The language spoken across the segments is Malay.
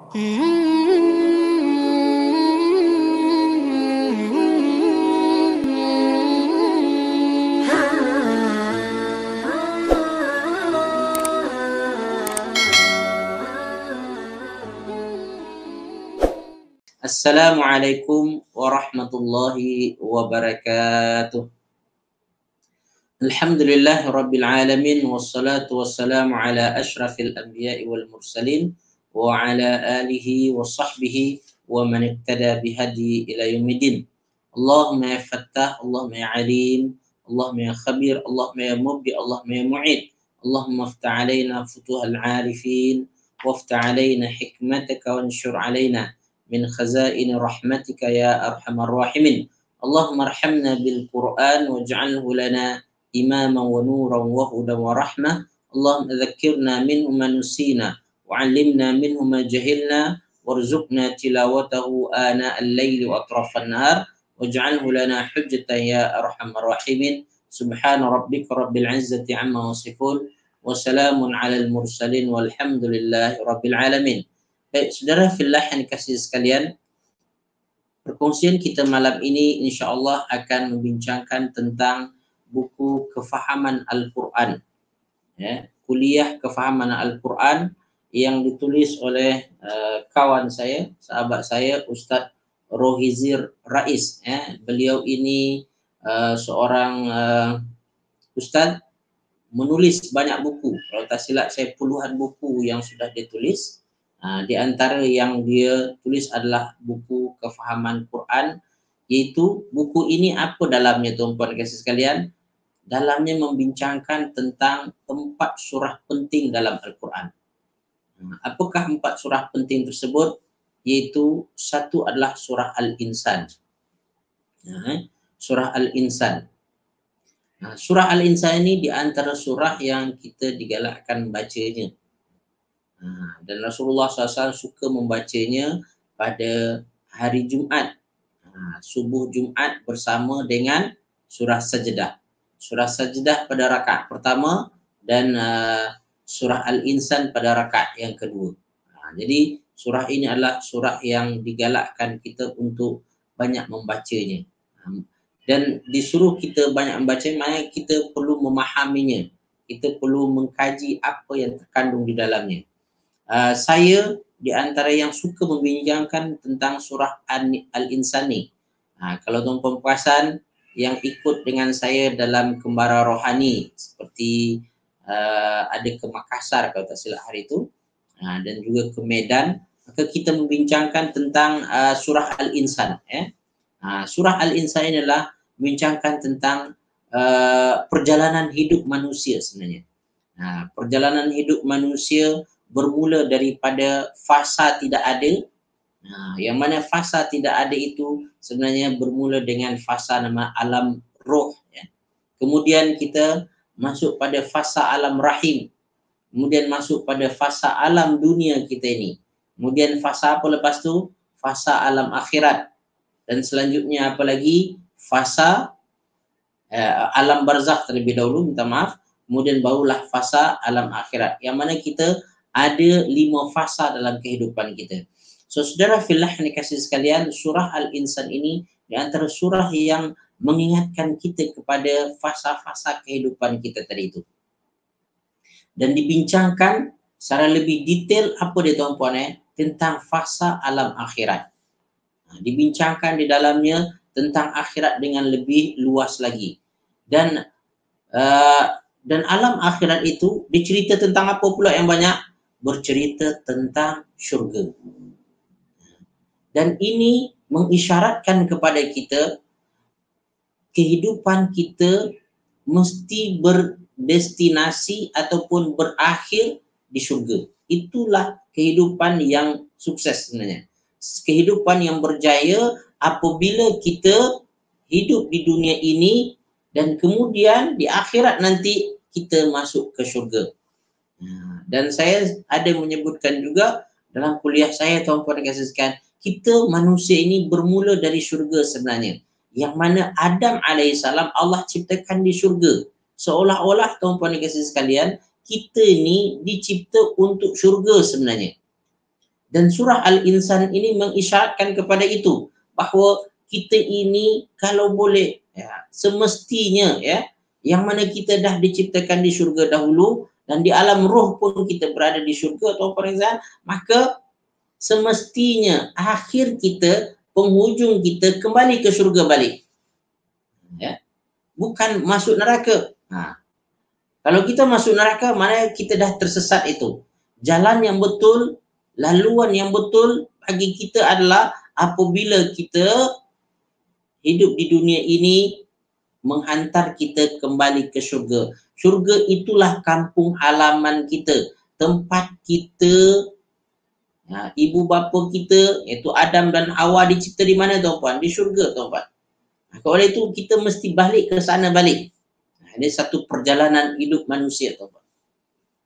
Assalamualaikum warahmatullahi wabarakatuh. Alhamdulillahi rabbil alamin wassalatu wassalamu ala asyrafil anbiya'i wal mursalin wa ala alihi wa sahbihi wa man iktada bihadi ila yaumiddin. Allahumma ya fattah, Allahumma ya alim, Allahumma ya khabir, Allahumma ya mubdi, Allahumma ya mu'id. Allahumma aftah alaina futuhal arifin waftah alaina hikmataka wanshur alaina min khazaini rahmatika ya arhamar rahimin. Allahumma arhamna bil Qur'an waj'alhu lana إماما ونورا وهدى ورحمة. اللهم ذكرنا منه ما نسينا وعلمنا منه ما جهلنا وارزقنا تلاوته آناء الليل وأطراف النهار واجعله لنا حجة يا أرحم الراحمين. سبحان ربك رب العزة عما يصفون وسلام على المرسلين والحمد لله رب العالمين. Baik, saudara fillah yang dikasihi sekalian, perkongsian kita malam ini insyaallah akan membincangkan tentang buku kefahaman Al-Quran, ya, kuliah kefahaman Al-Quran yang ditulis oleh kawan saya, sahabat saya, Ustadz Rohizir Rais. Ya. Beliau ini seorang Ustadz menulis banyak buku. Kalau tak silap saya puluhan buku yang sudah ditulis. Di antara yang dia tulis adalah buku kefahaman Quran, yaitu buku ini apa dalamnya tuan-tuan dan kasih sekalian? Dalamnya membincangkan tentang 4 surah penting dalam Al-Quran. Apakah 4 surah penting tersebut? Yaitu satu adalah surah Al-Insan. Surah Al-Insan. Surah Al-Insan ini di antara surah yang kita digalakkan bacanya. Dan Rasulullah SAW suka membacanya pada hari Jumat. Subuh Jumat bersama dengan surah Sajdah. Surah Sajdah pada rakaat pertama dan surah Al-Insan pada rakaat yang kedua. Jadi surah ini adalah surah yang digalakkan kita untuk banyak membacanya. Dan disuruh kita banyak membaca, maknanya kita perlu memahaminya. Kita perlu mengkaji apa yang terkandung di dalamnya. Saya di antara yang suka membincangkan tentang surah Al-Insan ni. Kalau tuan-tuan perasan, yang ikut dengan saya dalam Kembara Rohani seperti ada ke Makassar kalau tak silap hari itu, dan juga ke Medan, maka kita membincangkan tentang surah Al-Insan. Surah Al-Insan ini adalah membincangkan tentang perjalanan hidup manusia sebenarnya. Perjalanan hidup manusia bermula daripada fasa tidak ada. Yang mana fasa tidak ada itu sebenarnya bermula dengan fasa nama alam roh. Ya. Kemudian kita masuk pada fasa alam rahim. Kemudian masuk pada fasa alam dunia kita ini. Kemudian fasa apa lepas tu? Fasa alam akhirat. Dan selanjutnya apa lagi? Fasa alam barzakh terlebih dahulu, minta maaf. Kemudian barulah fasa alam akhirat. Yang mana kita ada 5 fasa dalam kehidupan kita. So, saudara fillah yang dikasihi sekalian, surah Al-Insan ini di antara surah yang mengingatkan kita kepada fasa-fasa kehidupan kita tadi itu. Dan dibincangkan secara lebih detail apa dia tuan-puan tentang fasa alam akhirat. Dibincangkan di dalamnya tentang akhirat dengan lebih luas lagi. Dan alam akhirat itu dicerita tentang apa pula yang banyak? Bercerita tentang syurga. Dan ini mengisyaratkan kepada kita kehidupan kita mesti berdestinasi ataupun berakhir di syurga. Itulah kehidupan yang sukses sebenarnya. Kehidupan yang berjaya apabila kita hidup di dunia ini dan kemudian di akhirat nanti kita masuk ke syurga. Dan saya ada menyebutkan juga dalam kuliah saya, tuan-tuan dan kawan-kawan, kita manusia ini bermula dari syurga sebenarnya. Yang mana Adam alaihissalam Allah ciptakan di syurga. Seolah-olah tuan-tuan dan kawan sekalian, kita ni dicipta untuk syurga sebenarnya. Dan surah Al-Insan ini mengisyaratkan kepada itu, bahawa kita ini kalau boleh, ya, semestinya, ya, yang mana kita dah diciptakan di syurga dahulu, dan di alam roh pun kita berada di syurga atau perizan, maka semestinya akhir kita, penghujung kita kembali ke syurga balik. Ya. Bukan masuk neraka. Kalau kita masuk neraka, mana kita dah tersesat itu. Jalan yang betul, laluan yang betul bagi kita adalah apabila kita hidup di dunia ini menghantar kita kembali ke syurga. Syurga itulah kampung halaman kita, tempat kita, ya, ibu bapa kita, iaitu Adam dan Hawa dicipta di mana tuan-puan? Di syurga tuan-puan. Oleh itu kita mesti balik ke sana balik. Ini satu perjalanan hidup manusia tuan-puan.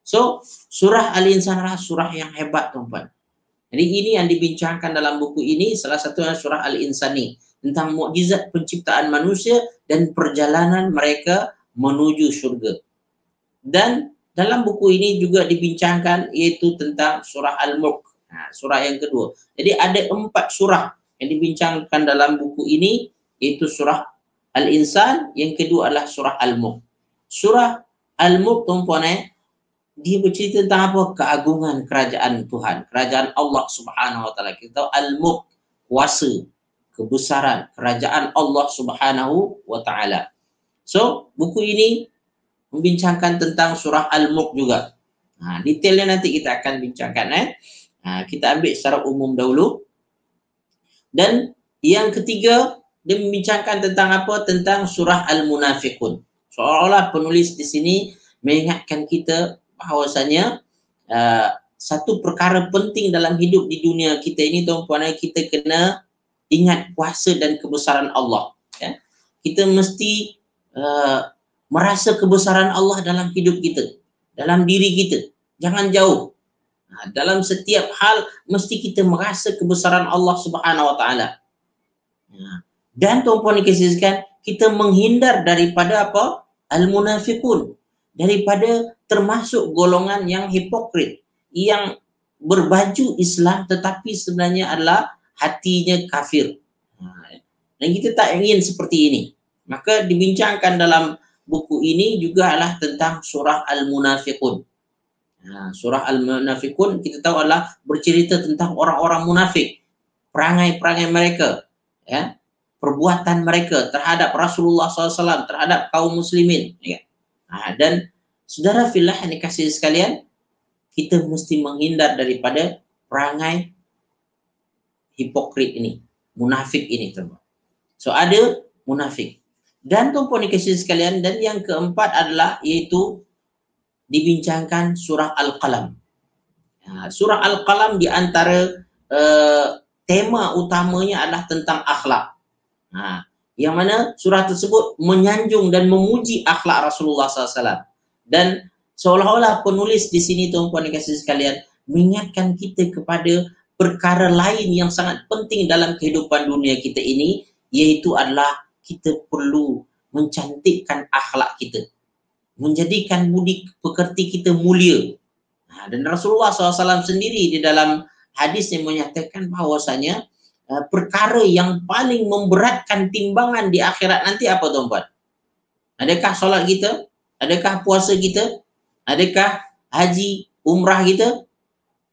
So, surah Al-Insan adalah surah yang hebat tuan-puan. Jadi ini yang dibincangkan dalam buku ini, salah satunya surah Al-Insani, tentang mukjizat penciptaan manusia dan perjalanan mereka menuju syurga. Dan dalam buku ini juga dibincangkan yaitu tentang surah Al-Mulk, surah yang kedua. Jadi ada 4 surah yang dibincangkan dalam buku ini, yaitu surah Al-Insan, yang kedua adalah surah Al-Mulk. Surah Al-Mulk tuan-puan, dia bercerita tentang apa? Keagungan kerajaan Tuhan, kerajaan Allah Subhanahu wa taala. Kita tahu Al-Mulk, kuasa, kebesaran kerajaan Allah Subhanahu wa taala. So, buku ini membincangkan tentang surah Al-Mulk juga. Detailnya nanti kita akan bincangkan. Kita ambil secara umum dahulu. Dan yang ketiga, dia membincangkan tentang apa? Tentang surah Al-Munafiqun. Seolah-olah penulis di sini mengingatkan kita bahawasanya satu perkara penting dalam hidup di dunia kita ini tuan-puan, kita kena ingat kuasa dan kebesaran Allah. Ya. Kita mesti merasa kebesaran Allah dalam hidup kita, dalam diri kita. Jangan jauh. Dalam setiap hal mesti kita merasa kebesaran Allah Subhanahu wa taala. Dan tuan-puan dikasihkan, kita menghindar daripada apa? Al-munafiqun, daripada termasuk golongan yang hipokrit, yang berbaju Islam tetapi sebenarnya adalah hatinya kafir. Dan kita tak ingin seperti ini. Maka dibincangkan dalam buku ini juga adalah tentang surah Al-Munafiqun. Surah Al-Munafiqun kita tahu adalah bercerita tentang orang-orang munafik, perangai-perangai mereka, ya, perbuatan mereka terhadap Rasulullah SAW, terhadap kaum muslimin. Ya. Dan saudara fillah yang dikasihi sekalian, kita mesti menghindar daripada perangai hipokrit ini, munafik ini, teman. So ada munafik. Dan tuan-puan dikasihi sekalian, dan yang keempat adalah yaitu dibincangkan surah Al-Qalam. Surah Al-Qalam di antara tema utamanya adalah tentang akhlak. Yang mana surah tersebut menyanjung dan memuji akhlak Rasulullah SAW. Dan seolah-olah penulis di sini tuan-puan dikasihi sekalian mengingatkan kita kepada perkara lain yang sangat penting dalam kehidupan dunia kita ini, yaitu adalah kita perlu mencantikkan akhlak kita, menjadikan budi pekerti kita mulia. Dan Rasulullah SAW sendiri di dalam hadis yang menyatakan bahawasanya perkara yang paling memberatkan timbangan di akhirat nanti apa tuan-puan? Adakah solat kita? Adakah puasa kita? Adakah haji, umrah kita?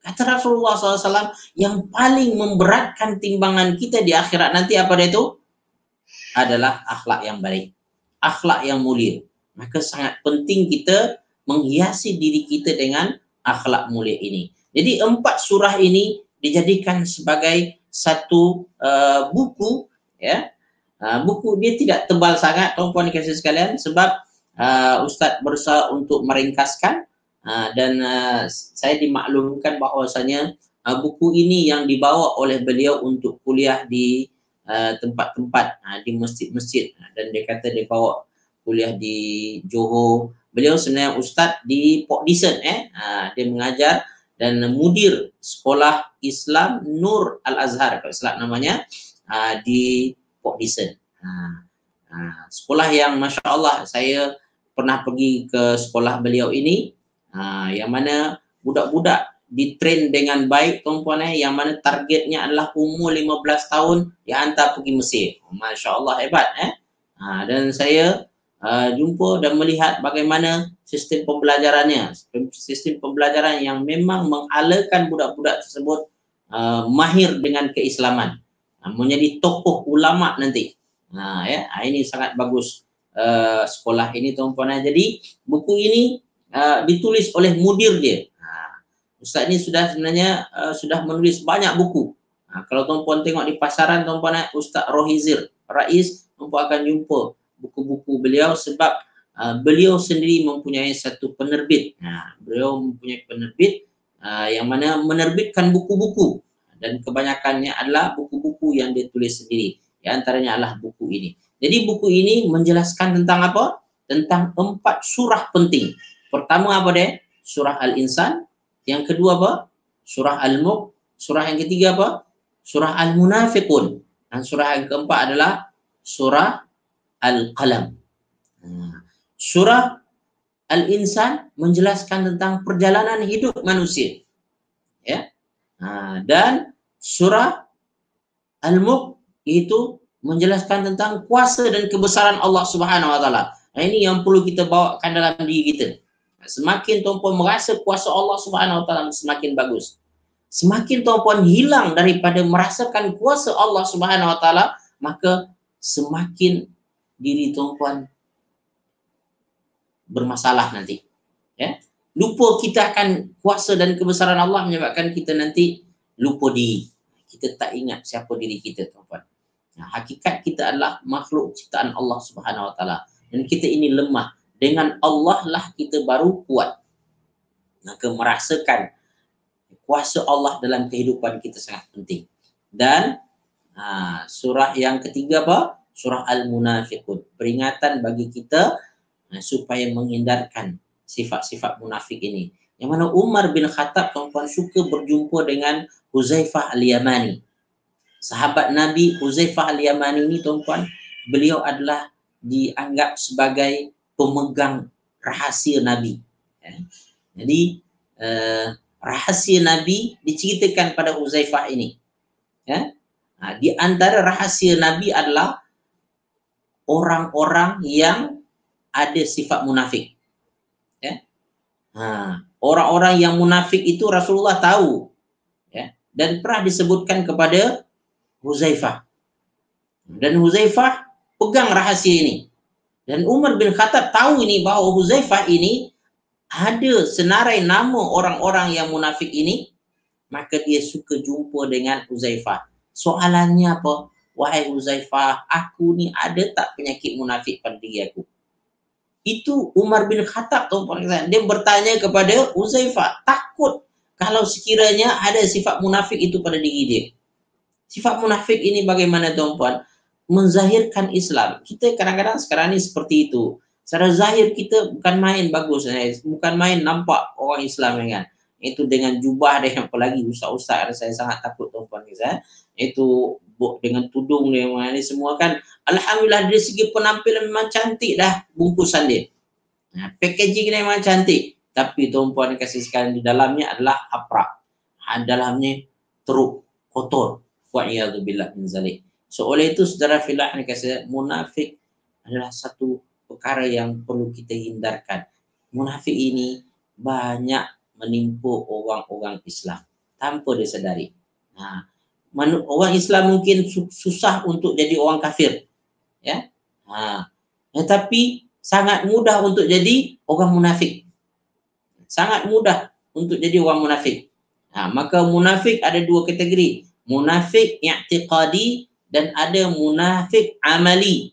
Kata Rasulullah SAW, yang paling memberatkan timbangan kita di akhirat nanti apa dia itu? Adalah akhlak yang baik, akhlak yang mulia. Maka sangat penting kita menghiasi diri kita dengan akhlak mulia ini. Jadi 4 surah ini dijadikan sebagai satu buku, ya. Buku dia tidak tebal sangat tuan-puan dikasihi sekalian, sebab Ustaz berusaha untuk meringkaskan, dan saya dimaklumkan bahwasanya buku ini yang dibawa oleh beliau untuk kuliah di tempat-tempat, di masjid-masjid, dan dia kata dia bawa kuliah di Johor. Beliau sebenarnya Ustaz di Port Dickson, dia mengajar dan mudir sekolah Islam Nur Al-Azhar, kalau Islam namanya, di Port Dickson. Sekolah yang Masya Allah, saya pernah pergi ke sekolah beliau ini, yang mana budak-budak ditrain dengan baik tuan-puan, yang mana targetnya adalah umur 15 tahun dihantar pergi Mesir. Masya Allah, hebat. Dan saya jumpa dan melihat bagaimana sistem pembelajarannya, sistem pembelajaran yang memang mengalakan budak-budak tersebut mahir dengan keislaman, menjadi tokoh ulama nanti. Ini sangat bagus sekolah ini tuan-puan. Jadi buku ini ditulis oleh mudir dia. Ustaz ini sudah sebenarnya sudah menulis banyak buku. Kalau tuan-puan tengok di pasaran tuan-puan, Ustaz Rohizir Rais, tuan-puan akan jumpa buku-buku beliau sebab beliau sendiri mempunyai satu penerbit. Beliau mempunyai penerbit yang mana menerbitkan buku-buku, dan kebanyakannya adalah buku-buku yang dia tulis sendiri. Di antaranya adalah buku ini. Jadi buku ini menjelaskan tentang apa? Tentang 4 surah penting. Pertama apa deh? Surah Al-Insan. Yang kedua apa? Surah Al-Mulk. Surah yang ketiga apa? Surah Al-Munafiqun. Dan surah yang keempat adalah surah Al-Qalam. Surah Al-Insan menjelaskan tentang perjalanan hidup manusia. Ya. Dan surah Al-Mulk itu menjelaskan tentang kuasa dan kebesaran Allah Subhanahu wa taala. Ini yang perlu kita bawakan dalam diri kita. Semakin tuan-puan merasa kuasa Allah Subhanahu wa taala, semakin bagus. Semakin tuan-puan hilang daripada merasakan kuasa Allah Subhanahu wa taala, maka semakin diri tuan-puan bermasalah nanti. Ya. Lupa kita akan kuasa dan kebesaran Allah menyebabkan kita nanti lupa diri. Kita tak ingat siapa diri kita, tuan-puan. Hakikat kita adalah makhluk ciptaan Allah Subhanahu wa taala, dan kita ini lemah. Dengan Allah lah kita baru kuat. Maka merasakan kuasa Allah dalam kehidupan kita sangat penting. Dan surah yang ketiga apa? Surah Al-Munafiqun. Peringatan bagi kita supaya menghindarkan sifat-sifat munafik ini. Yang mana Umar bin Khattab, tuan-tuan, suka berjumpa dengan Huzaifah Al-Yamani. Sahabat Nabi Huzaifah Al-Yamani ini, tuan-tuan, beliau adalah dianggap sebagai pemegang rahasia Nabi. Jadi rahasia Nabi diceritakan pada Huzaifah ini. Di antara rahasia Nabi adalah orang-orang yang ada sifat munafik. Orang-orang yang munafik itu Rasulullah tahu, dan pernah disebutkan kepada Huzaifah. Dan Huzaifah pegang rahasia ini. Dan Umar bin Khattab tahu ini, bahawa Huzaifah ini ada senarai nama orang-orang yang munafik ini, maka dia suka jumpa dengan Huzaifah. Soalannya apa? Wahai Huzaifah, aku ni ada tak penyakit munafik pada diri aku? Itu Umar bin Khattab, dia bertanya kepada Huzaifah, takut kalau sekiranya ada sifat munafik itu pada diri dia. Sifat munafik ini bagaimana, tuan-puan? Menzahirkan Islam. Kita kadang-kadang sekarang ni seperti itu. Secara zahir kita bukan main bagus, bukan main nampak orang Islam, kan? Itu dengan jubah dia, apalagi ustaz-ustaz, saya sangat takut, tuan-puan. Itu dengan tudung dia, ini semua kan. Alhamdulillah dari segi penampilan memang cantik dah bungkusan dia. Packaging dia memang cantik. Tapi tuan-puan kasih sekalian, di dalamnya adalah haprak. Dalamnya teruk, kotor. Wa'iyadzubillah min zalik. So oleh itu saudara fillah, munafik adalah satu perkara yang perlu kita hindarkan. Munafik ini banyak menimpa orang-orang Islam tanpa disadari. Orang Islam mungkin susah untuk jadi orang kafir, tetapi sangat mudah untuk jadi orang munafik. Sangat mudah untuk jadi orang munafik. Maka munafik ada 2 kategori. Munafik i'tiqadi dan ada munafik amali.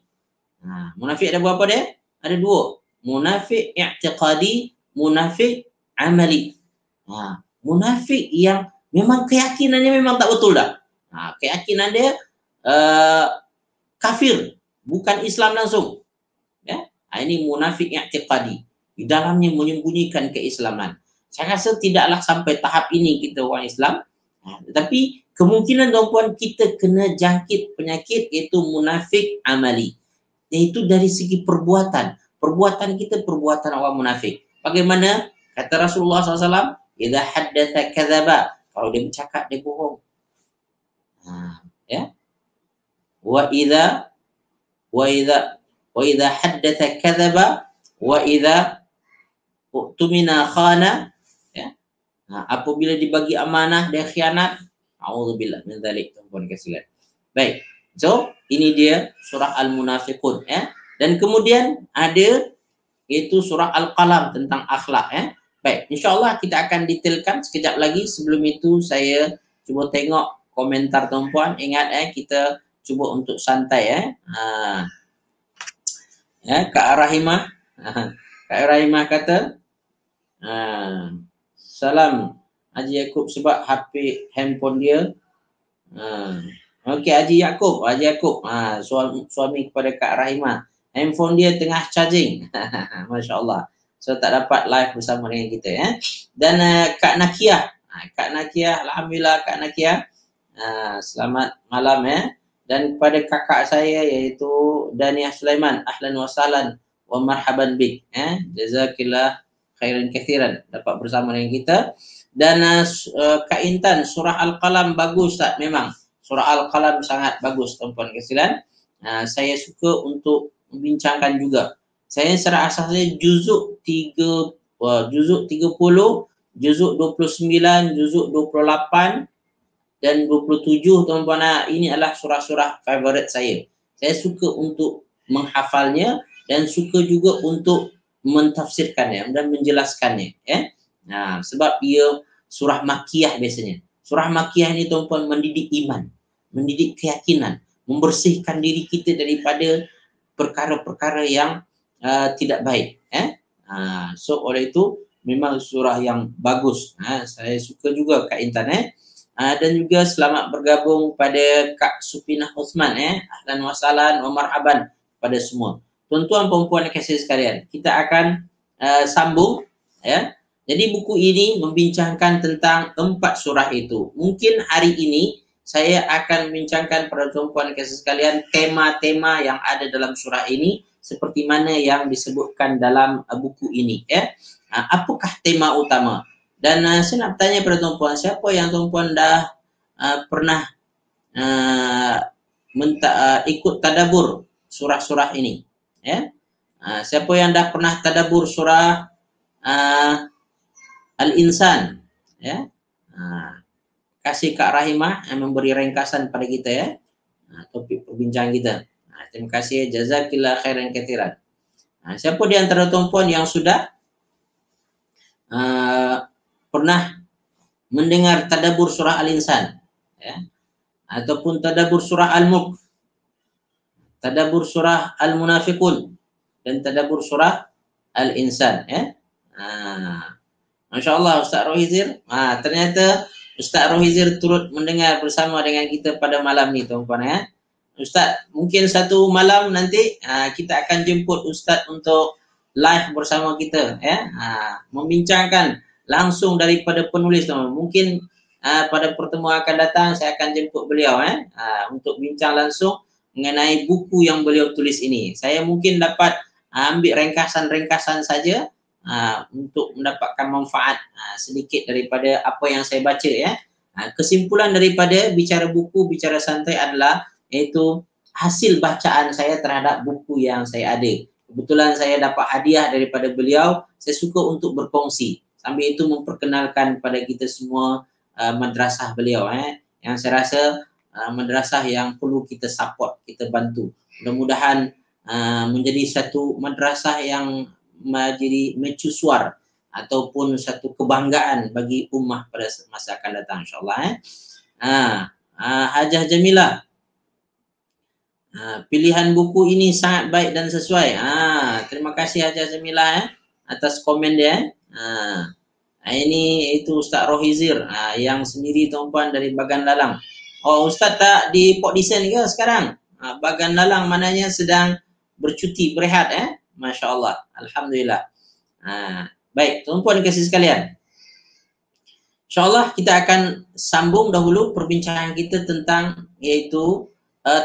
Munafik ada berapa dia? Ada 2. Munafik i'tiqadi, munafik amali. Munafik yang memang keyakinannya memang tak betul dah. Keyakinan dia kafir, bukan Islam langsung. Ini munafik i'tiqadi. Di dalamnya menyembunyikan keislaman. Saya rasa tidaklah sampai tahap ini kita orang Islam. Tetapi kemungkinan, tuan-puan, kita kena jangkit penyakit iaitu munafik amali. Iaitu dari segi perbuatan. Perbuatan kita perbuatan orang munafik. Bagaimana? Kata Rasulullah SAW, Idza haddatsa kadzaba. Kalau dia bercakap dia bohong. Ya. Wa idza haddatsa kadzaba wa idza u'tumina khana, ya. Apabila dibagi amanah dia khianat. A'udzubillah min dzalik, tuan kasihan. Baik. So, ini dia surah Al-Munafiqun, ya. Dan kemudian ada yaitu surah Al-Qalam tentang akhlak, ya. Baik, insya-Allah kita akan detailkan sekejap lagi. Sebelum itu saya cuba tengok komentar tuan-puan. Ingat kita cuba untuk santai, ya. Ya, Kak Rahimah. Kak Rahimah kata, salam Haji Yaakob sebab HP handphone dia. Okey, Haji Yaakob, suami kepada Kak Rahimah. Handphone dia tengah charging. Masya Allah. So tak dapat live bersama dengan kita, ya. Dan Kak Nakiah. Kak Nakiah, alhamdulillah Kak Nakiah. Selamat malam, ya. Dan kepada kakak saya iaitu Daniah Sulaiman, ahlan wa sahlan wa marhaban bik, ya. Jazakillah khairan katsiran dapat bersama dengan kita. Dan Kak Intan, surah Al-Qalam bagus tak? Memang surah Al-Qalam sangat bagus, tuan-tuan kasihan. Saya suka untuk membincangkan juga. Saya secara asasnya juzuk 30, juzuk 29, juzuk 28 dan 27, tuan-tuan. Ini adalah surah-surah favorit saya. Saya suka untuk menghafalnya dan suka juga untuk mentafsirkannya dan menjelaskannya, ya. Sebab dia surah Makkiyah biasanya. Surah Makkiyah ini, tuan-tuan, mendidik iman, mendidik keyakinan, membersihkan diri kita daripada perkara-perkara yang tidak baik, ya. So oleh itu memang surah yang bagus. Saya suka juga Kak Intan, dan juga selamat bergabung pada Kak Supinah Osman, ahlan wa sahlan wa marhaban pada semua. Tuan-tuan perempuan kasih sekalian, kita akan sambung, ya. Jadi buku ini membincangkan tentang 4 surah itu. Mungkin hari ini saya akan membincangkan pada tuan-tuan kasih sekalian tema-tema yang ada dalam surah ini seperti mana yang disebutkan dalam buku ini, ya. Apakah tema utama? Dan saya nak bertanya pada tuan-puan, siapa yang tuan-puan dah pernah ikut tadabbur surah-surah ini, ya? Siapa yang dah pernah tadabbur surah Al-Insan, ya? Kasih Kak Rahimah yang memberi ringkasan pada kita, ya. Topik perbincangan kita. Terima kasih, jazakillah khairan katsiran. Siapa di antara tuan-puan yang sudah pernah mendengar tadabbur surah Al-Insan, ya, ataupun tadabbur surah Al-Mulk, tadabbur surah Al-Munafiqun, dan tadabbur surah Al-Insan, ya. Masya Allah, Ustaz Rohizir. Ternyata Ustaz Rohizir turut mendengar bersama dengan kita pada malam ni, tuan-tuan, ya. Ustaz, mungkin satu malam nanti kita akan jemput Ustaz untuk live bersama kita, ya. Membincangkan langsung daripada penulis, teman. Mungkin pada pertemuan akan datang saya akan jemput beliau, untuk bincang langsung mengenai buku yang beliau tulis ini. Saya mungkin dapat ambil ringkasan-ringkasan saja untuk mendapatkan manfaat sedikit daripada apa yang saya baca, ya. Kesimpulan daripada bicara buku, bicara santai adalah iaitu hasil bacaan saya terhadap buku yang saya ada. Kebetulan saya dapat hadiah daripada beliau, saya suka untuk berkongsi. Sambil itu memperkenalkan kepada kita semua madrasah beliau, yang saya rasa madrasah yang perlu kita support, kita bantu. Mudah-mudahan menjadi satu madrasah yang menjadi mercusuar ataupun satu kebanggaan bagi ummah pada masa akan datang, insyaAllah. Hajah Jamilah, pilihan buku ini sangat baik dan sesuai. Terima kasih Hajah Jamilah, atas komen dia. Ini itu Ustaz Rohizir yang sendiri, tuan-puan, dari Bagan Dalang. Oh, Ustaz tak di Port Dickson ke sekarang? Bagan Dalang maknanya sedang bercuti, berehat, Masya Allah, alhamdulillah. Baik, tuan-puan kasih sekalian, InsyaAllah kita akan sambung dahulu perbincangan kita tentang yaitu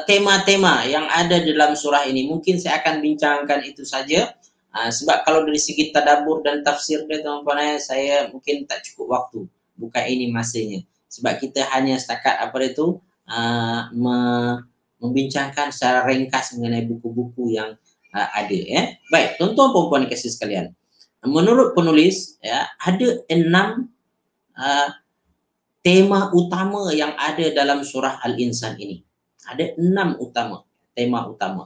tema-tema yang ada dalam surah ini. Mungkin saya akan bincangkan itu saja. Sebab kalau dari segi tadabbur dan tafsir dia tuan-tuan, saya mungkin tak cukup waktu. Bukan ini masanya. Sebab kita hanya setakat apa itu membincangkan secara ringkas mengenai buku-buku yang ada. Baik, tuan-tuan puan-puan kasih sekalian. Menurut penulis, ada 6 tema utama yang ada dalam surah Al-Insan ini. Ada 6 tema utama.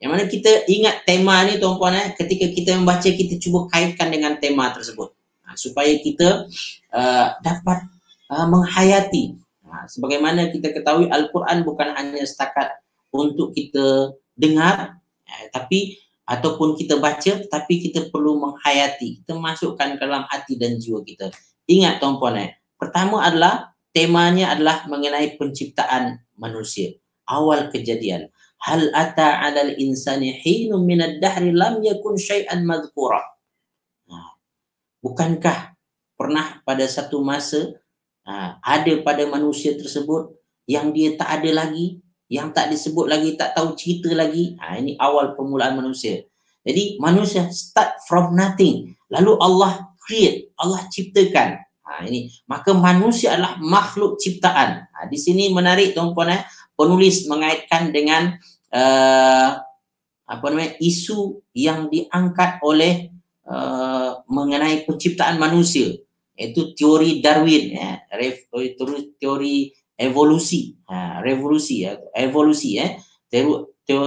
Yang mana kita ingat tema ni tuan-puan, ketika kita membaca, kita cuba kaitkan dengan tema tersebut. Supaya kita dapat menghayati. Sebagaimana kita ketahui, Al-Quran bukan hanya setakat untuk kita dengar, tapi ataupun kita baca, tapi kita perlu menghayati. Kita masukkan ke dalam hati dan jiwa kita. Ingat tuan-puan, pertama adalah, temanya adalah mengenai penciptaan manusia. Awal kejadian. Hal ata 'alal insani hinun minad dahri lam yakun syai'an madhkura. Bukankah pernah pada satu masa ada pada manusia tersebut yang dia tak ada lagi, yang tak disebut lagi, tak tahu cerita lagi. Ini awal permulaan manusia. Jadi manusia start from nothing, lalu Allah create, Allah ciptakan. Ini maka manusia adalah makhluk ciptaan. Di sini menarik tuan-puan, penulis mengaitkan dengan isu yang diangkat oleh mengenai penciptaan manusia, iaitu teori Darwin, teori evolusi,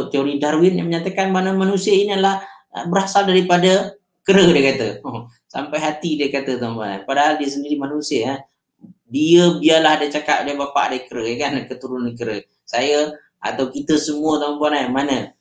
teori Darwin yang menyatakan mana manusia ini adalah berasal daripada kera, dia kata. Sampai hati dia kata tuan-tuan. Padahal dia sendiri manusia. Dia biarlah dia cakap dia bapa dia kera, kan, keturunan kera. Saya atau kita semua tuan-tuan, mana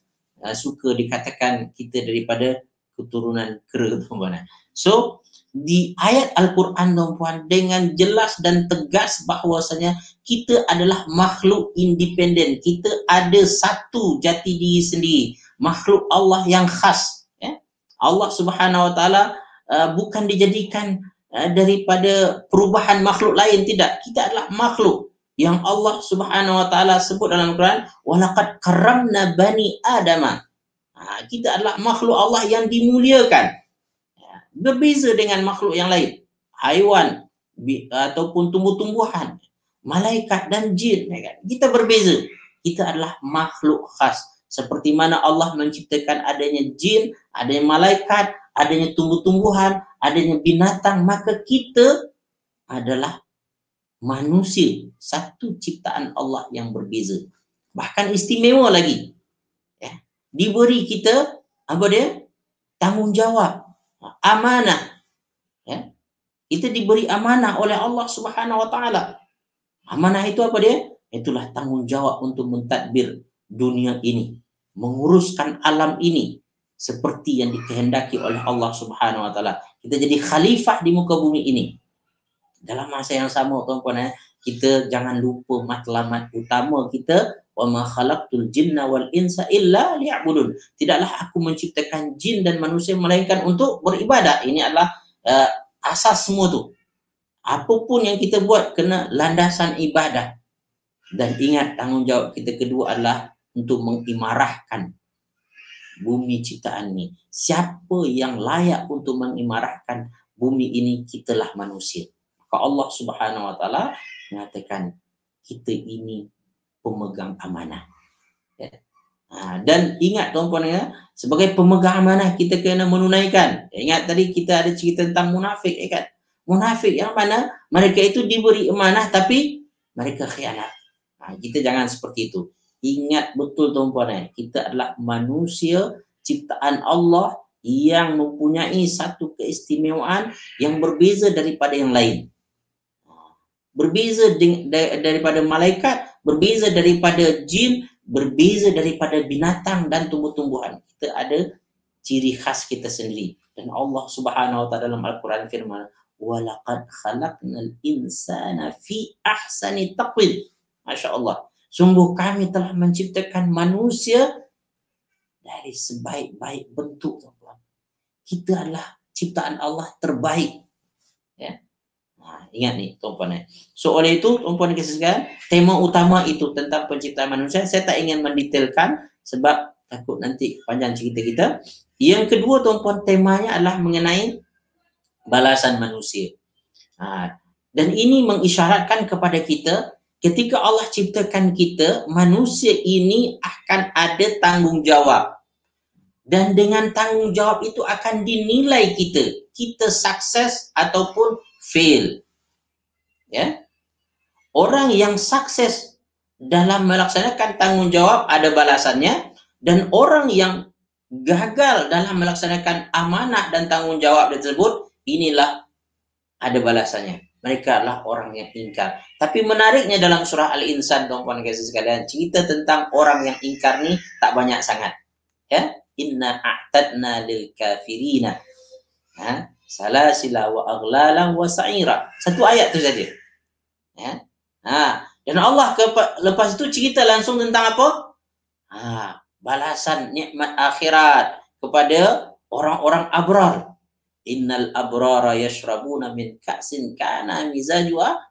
suka dikatakan kita daripada keturunan kera, tuan-tuan. So di ayat Al-Quran tuan-tuan dengan jelas dan tegas bahwasanya kita adalah makhluk independen. Kita ada satu jati diri sendiri, makhluk Allah yang khas. Allah Subhanahu Wa Taala bukan dijadikan daripada perubahan makhluk lain, tidak. Kita adalah makhluk yang Allah Subhanahu Wa Taala sebut dalam Al-Quran, walaqad karramna bani Adama. Kita adalah makhluk Allah yang dimuliakan. Berbeza dengan makhluk yang lain, haiwan ataupun tumbuh-tumbuhan, malaikat dan jin. Kita berbeza. Kita adalah makhluk khas. Seperti mana Allah menciptakan adanya jin, adanya malaikat, adanya tumbuh-tumbuhan, adanya binatang, maka kita adalah manusia, satu ciptaan Allah yang berbeza. Bahkan istimewa lagi. Diberi kita tanggungjawab, amanah. Kita diberi amanah oleh Allah Subhanahu Wa Taala. Amanah itu apa dia? Itulah tanggungjawab untuk mentadbir dunia ini, menguruskan alam ini seperti yang dikehendaki oleh Allah Subhanahu Wa Taala. Kita jadi khalifah di muka bumi ini. Dalam masa yang sama tuan-tuan, kita jangan lupa matlamat utama kita, wa ma khalaqtul jinna wal insa illa liya'budun. Tidaklah aku menciptakan jin dan manusia melainkan untuk beribadah. Ini adalah asas semua tu. Apapun yang kita buat kena landasan ibadah. Dan ingat, tanggungjawab kita kedua adalah untuk mengimarahkan bumi ciptaan ini. Siapa yang layak untuk mengimarahkan bumi ini? Kitalah manusia. Maka Allah Subhanahu Wa Taala mengatakan kita ini pemegang amanah. Dan ingat tuan-tuan, sebagai pemegang amanah kita kena menunaikan. Ingat tadi kita ada cerita tentang munafik, kan? Munafik yang mana mereka itu diberi amanah tapi mereka khianat. Kita jangan seperti itu. Ingat betul tuan-tuan, kita adalah manusia ciptaan Allah yang mempunyai satu keistimewaan yang berbeza daripada yang lain. Berbeza daripada malaikat, berbeza daripada jin, berbeza daripada binatang dan tumbuh-tumbuhan. Kita ada ciri khas kita sendiri. Dan Allah Subhanahu Wa Taala dalam Al-Quran firman, walaqad khalaqnal insana fi ahsani taqwim. Masya Allah. Sungguh kami telah menciptakan manusia dari sebaik-baik bentuk. Kita adalah ciptaan Allah terbaik. Ingat ni tuan-puan. So oleh itu tuan-puan kasih sekalian, tema utama itu tentang penciptaan manusia. Saya tak ingin mendetailkan sebab takut nanti panjang cerita kita. Yang kedua tuan-puan, temanya adalah mengenai balasan manusia. Dan ini mengisyaratkan kepada kita, ketika Allah ciptakan kita, manusia ini akan ada tanggung jawab. Dan dengan tanggung jawab itu akan dinilai kita sukses ataupun fail. Ya, orang yang sukses dalam melaksanakan tanggung jawab ada balasannya, dan orang yang gagal dalam melaksanakan amanah dan tanggung jawab tersebut, inilah ada balasannya. Mereka adalah orang yang ingkar. Tapi menariknya dalam surah Al-Insan, tuan-tuan kasih sekalian, cerita tentang orang yang ingkar ni tak banyak sangat. Ya, inna a'tadna lil kafirina salasila wa aghlalan wa sa'ira. Satu ayat tu saja. Ya. Dan Allah lepas itu cerita langsung tentang apa? Balasan nikmat akhirat kepada orang-orang abrar. Innal abrara yashrabuna min ka'sin kana mizajuha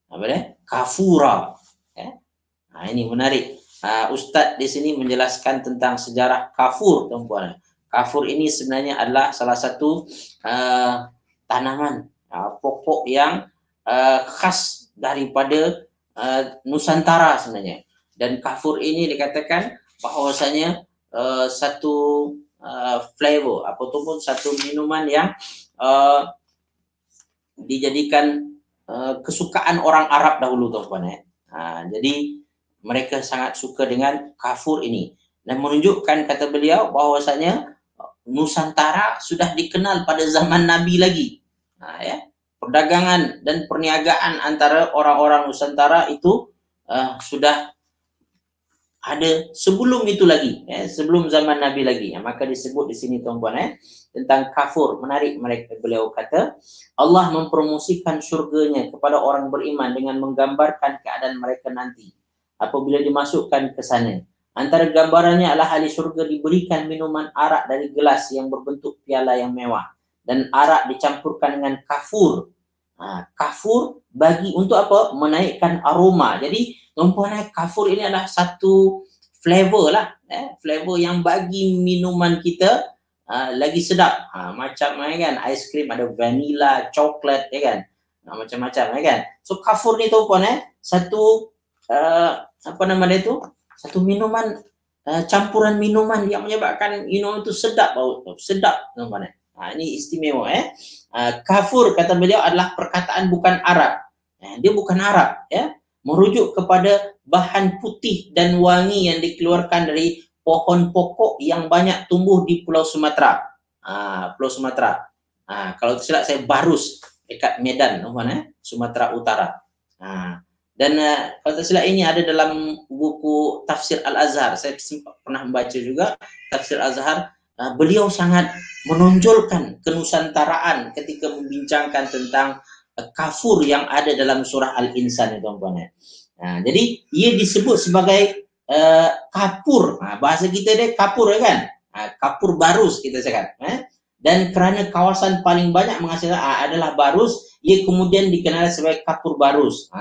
apa dia? Kafura. Ya. Ini menarik. Ustaz di sini menjelaskan tentang sejarah kafur, tuan-puan. Kafur ini sebenarnya adalah salah satu tanaman pokok yang khas daripada Nusantara sebenarnya. Dan kafur ini dikatakan bahwasanya satu flavor ataupun satu minuman yang dijadikan kesukaan orang Arab dahulu, tuan-tuan. Jadi mereka sangat suka dengan kafur ini, dan menunjukkan, kata beliau, bahwasanya Nusantara sudah dikenal pada zaman Nabi lagi. Ya, perdagangan dan perniagaan antara orang-orang Nusantara itu sudah ada sebelum itu lagi, ya, sebelum zaman Nabi lagi. Maka disebut di sini, tuan-tuan, tentang kafur. Menarik, beliau kata Allah mempromosikan surganya kepada orang beriman dengan menggambarkan keadaan mereka nanti apabila dimasukkan ke sana. Antara gambarannya adalah ahli surga diberikan minuman arak dari gelas yang berbentuk piala yang mewah, dan arak dicampurkan dengan kafur. Kafur bagi untuk apa? Menaikkan aroma. Jadi tuan-puan, kafur ini adalah satu flavor lah, flavor yang bagi minuman kita lagi sedap. Macam kan, aiskrim ada vanilla, coklat, ya kan, macam-macam, ya kan. So kafur ni, tuan-puan, satu apa nama dia tu? Satu minuman, campuran minuman yang menyebabkan minuman itu sedap, bau sedap, tuan-puan. Ini istimewa. Kafur, kata beliau, adalah perkataan bukan Arab. Dia bukan Arab, ya. Merujuk kepada bahan putih dan wangi yang dikeluarkan dari pohon pokok yang banyak tumbuh di Pulau Sumatera. Pulau Sumatera. Kalau tidak, saya Barus dekat Medan, Sumatera Utara. Dan kalau tak silap ini ada dalam buku Tafsir Al-Azhar. Saya pernah membaca juga Tafsir Al-Azhar. Beliau sangat menonjolkan kenusantaraan ketika membincangkan tentang kafur yang ada dalam surah Al-Insan, tuan-tuan. Jadi ia disebut sebagai kapur. Bahasa kita dia kapur, kan? Kapur Barus kita cakap. Dan kerana kawasan paling banyak menghasilkan adalah Barus, ia kemudian dikenal sebagai kapur Barus.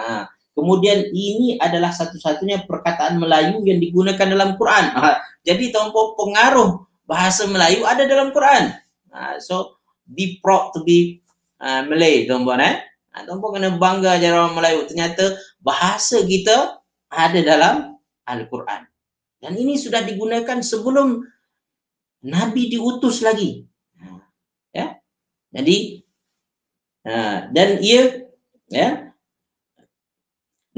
Kemudian ini adalah satu-satunya perkataan Melayu yang digunakan dalam Quran. Jadi tuan-tuan, pengaruh bahasa Melayu ada dalam Quran. So be proud to be Malay, tuan-tuan. Tuan-tuan kena bangga jadi orang Melayu. Ternyata bahasa kita ada dalam Al-Quran. Dan ini sudah digunakan sebelum Nabi diutus lagi. Ya. Jadi dan ia, ya,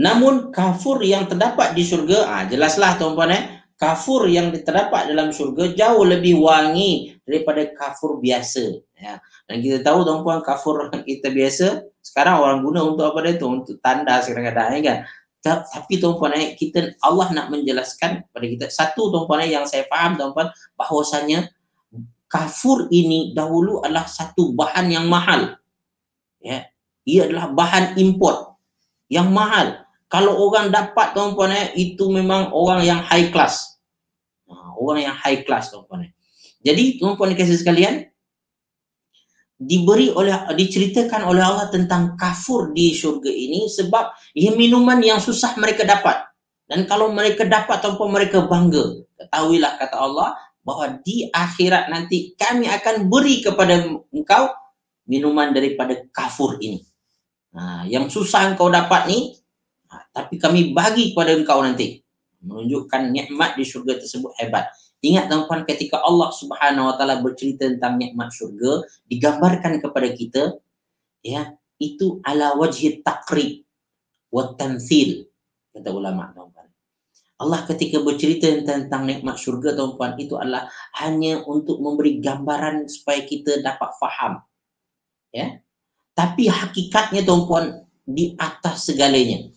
namun kafur yang terdapat di surga, jelaslah, tuan-tuan, kafur yang terdapat dalam surga jauh lebih wangi daripada kafur biasa. Ya. Dan kita tahu, tuan-tuan, kafur kita biasa sekarang orang guna untuk apa dia tu? Untuk tanda kadang-kadang, kan. Tapi tuan-tuan, kita, Allah nak menjelaskan kepada kita satu, tuan-tuan, yang saya faham, tuan-tuan, bahwasanya kafur ini dahulu adalah satu bahan yang mahal. Ya. Ia adalah bahan import yang mahal. Kalau orang dapat, tuan-puan, itu memang orang yang high class. Orang yang high class, tuan-puan. Jadi, tuan-puan dikasih sekalian, diceritakan oleh Allah tentang kafur di syurga ini sebab ia minuman yang susah mereka dapat. Dan kalau mereka dapat, tuan-puan, mereka bangga. Ketahuilah, kata Allah, bahwa di akhirat nanti kami akan beri kepada engkau minuman daripada kafur ini. Yang susah engkau dapat ni, tapi kami bagi kepada engkau nanti. Menunjukkan nikmat di syurga tersebut hebat. Ingat tuan-tuan, ketika Allah Subhanahu wa taala bercerita tentang nikmat syurga, digambarkan kepada kita, ya, itu ala wajhi taqrib wa tamthil, kata ulama tuan-tuan. Allah ketika bercerita tentang nikmat syurga tuan-tuan, itu adalah hanya untuk memberi gambaran supaya kita dapat faham. Ya. Tapi hakikatnya tuan-puan di atas segalanya.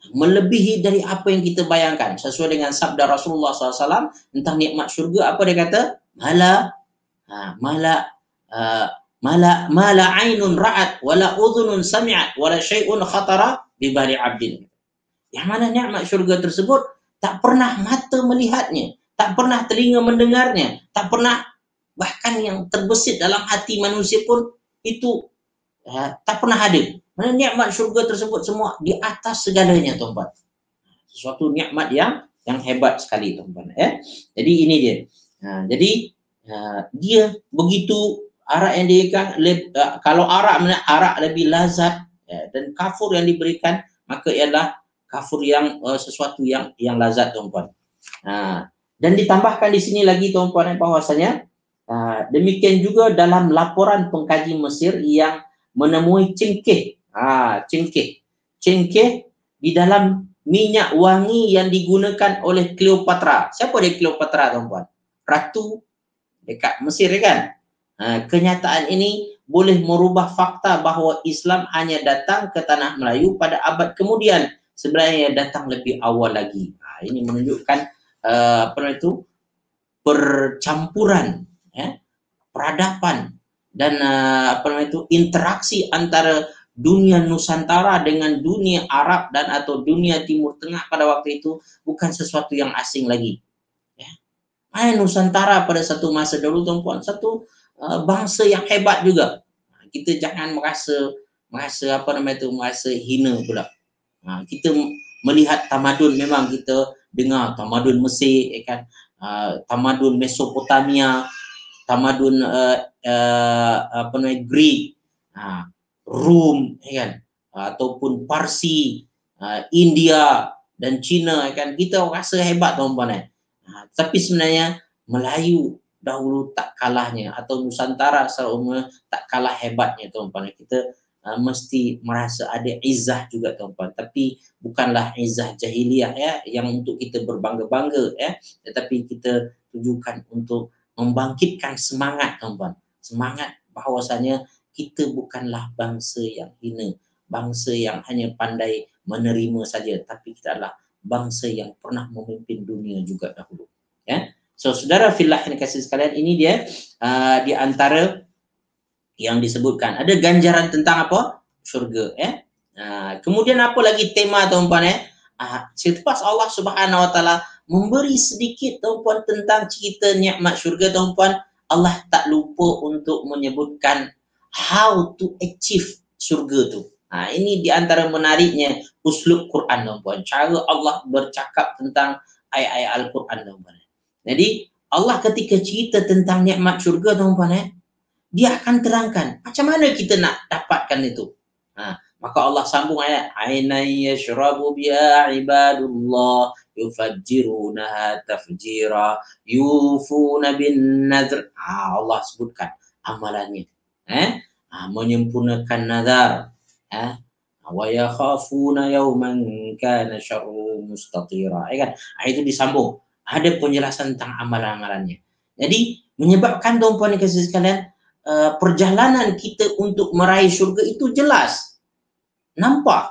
Melebihi dari apa yang kita bayangkan. Sesuai dengan sabda Rasulullah SAW tentang nikmat syurga, apa dia kata? Mala ainun ra'at, wala udhunun sami'at, wala syai'un khatara bi bali 'abdin. Yang mana nikmat syurga tersebut tak pernah mata melihatnya, tak pernah telinga mendengarnya, tak pernah bahkan yang terbesit dalam hati manusia pun itu tak pernah ada. Mana nikmat syurga tersebut semua di atas segalanya tuan-tuan. Sesuatu nikmat yang hebat sekali tuan-tuan. Jadi ini dia. Jadi dia begitu arak yang diberikan, kalau arak lebih lazat, dan kafur yang diberikan maka ialah kafur yang sesuatu yang lazat tuan-tuan. Dan ditambahkan di sini lagi tuan-tuan bahwasanya demikian juga dalam laporan pengkaji Mesir yang menemui cengkeh di dalam minyak wangi yang digunakan oleh Cleopatra. Siapa dia Cleopatra tuan-tuan? Ratu dekat Mesir kan? Kenyataan ini boleh merubah fakta bahawa Islam hanya datang ke tanah Melayu pada abad kemudian. Sebenarnya datang lebih awal lagi. Ini menunjukkan percampuran, peradaban dan interaksi antara dunia Nusantara dengan dunia Arab dan atau dunia Timur Tengah pada waktu itu bukan sesuatu yang asing lagi. Nusantara pada satu masa dulu tuan-puan, satu bangsa yang hebat juga. Kita jangan merasa hina pula. Kita melihat tamadun, memang kita dengar tamadun Mesir, kan, tamadun Mesopotamia, tamadun Greek, Rum, kan, ataupun Parsi, India dan China, kan, kita rasa hebat tuan-tuan. Tapi sebenarnya Melayu dahulu tak kalahnya, atau Nusantara secara umum tak kalah hebatnya tuan-tuan. Kita mesti merasa ada izzah juga tuan-tuan, tapi bukanlah izzah jahiliyah yang untuk kita berbangga-bangga, tetapi kita tujukan untuk membangkitkan semangat tuan-tuan, semangat bahwasanya kita bukanlah bangsa yang hina, bangsa yang hanya pandai menerima saja, tapi kita adalah bangsa yang pernah memimpin dunia juga dahulu. So saudara fillah yang kasih sekalian, ini dia di antara yang disebutkan. Ada ganjaran tentang apa? Syurga. Kemudian apa lagi tema tuan-tuan? Selepas Allah Subhanahu wa taala memberi sedikit tuan-tuan tentang cerita nikmat syurga tuan-tuan, Allah tak lupa untuk menyebutkan how to achieve syurga tu. Ini di antara menariknya uslub Quran tuan-tuan. Cara Allah bercakap tentang ayat-ayat Al-Quran tuan-tuan. Jadi Allah ketika cerita tentang nikmat syurga tuan-tuan, dia akan terangkan macam mana kita nak dapatkan itu. Maka Allah sambung ayat, ainai yashrabu biha ibadullah yufajjirunaha tafjira yufuna bin nadhr. Allah sebutkan amalannya, menyempurnakan nazar, wa yakhafuna yawman kana syarru mustatira, kan? Itu disambung, ada penjelasan tentang amalan-amalannya. Jadi menyebabkan tuan-puan yang kasih sekalian, perjalanan kita untuk meraih syurga itu jelas, nampak.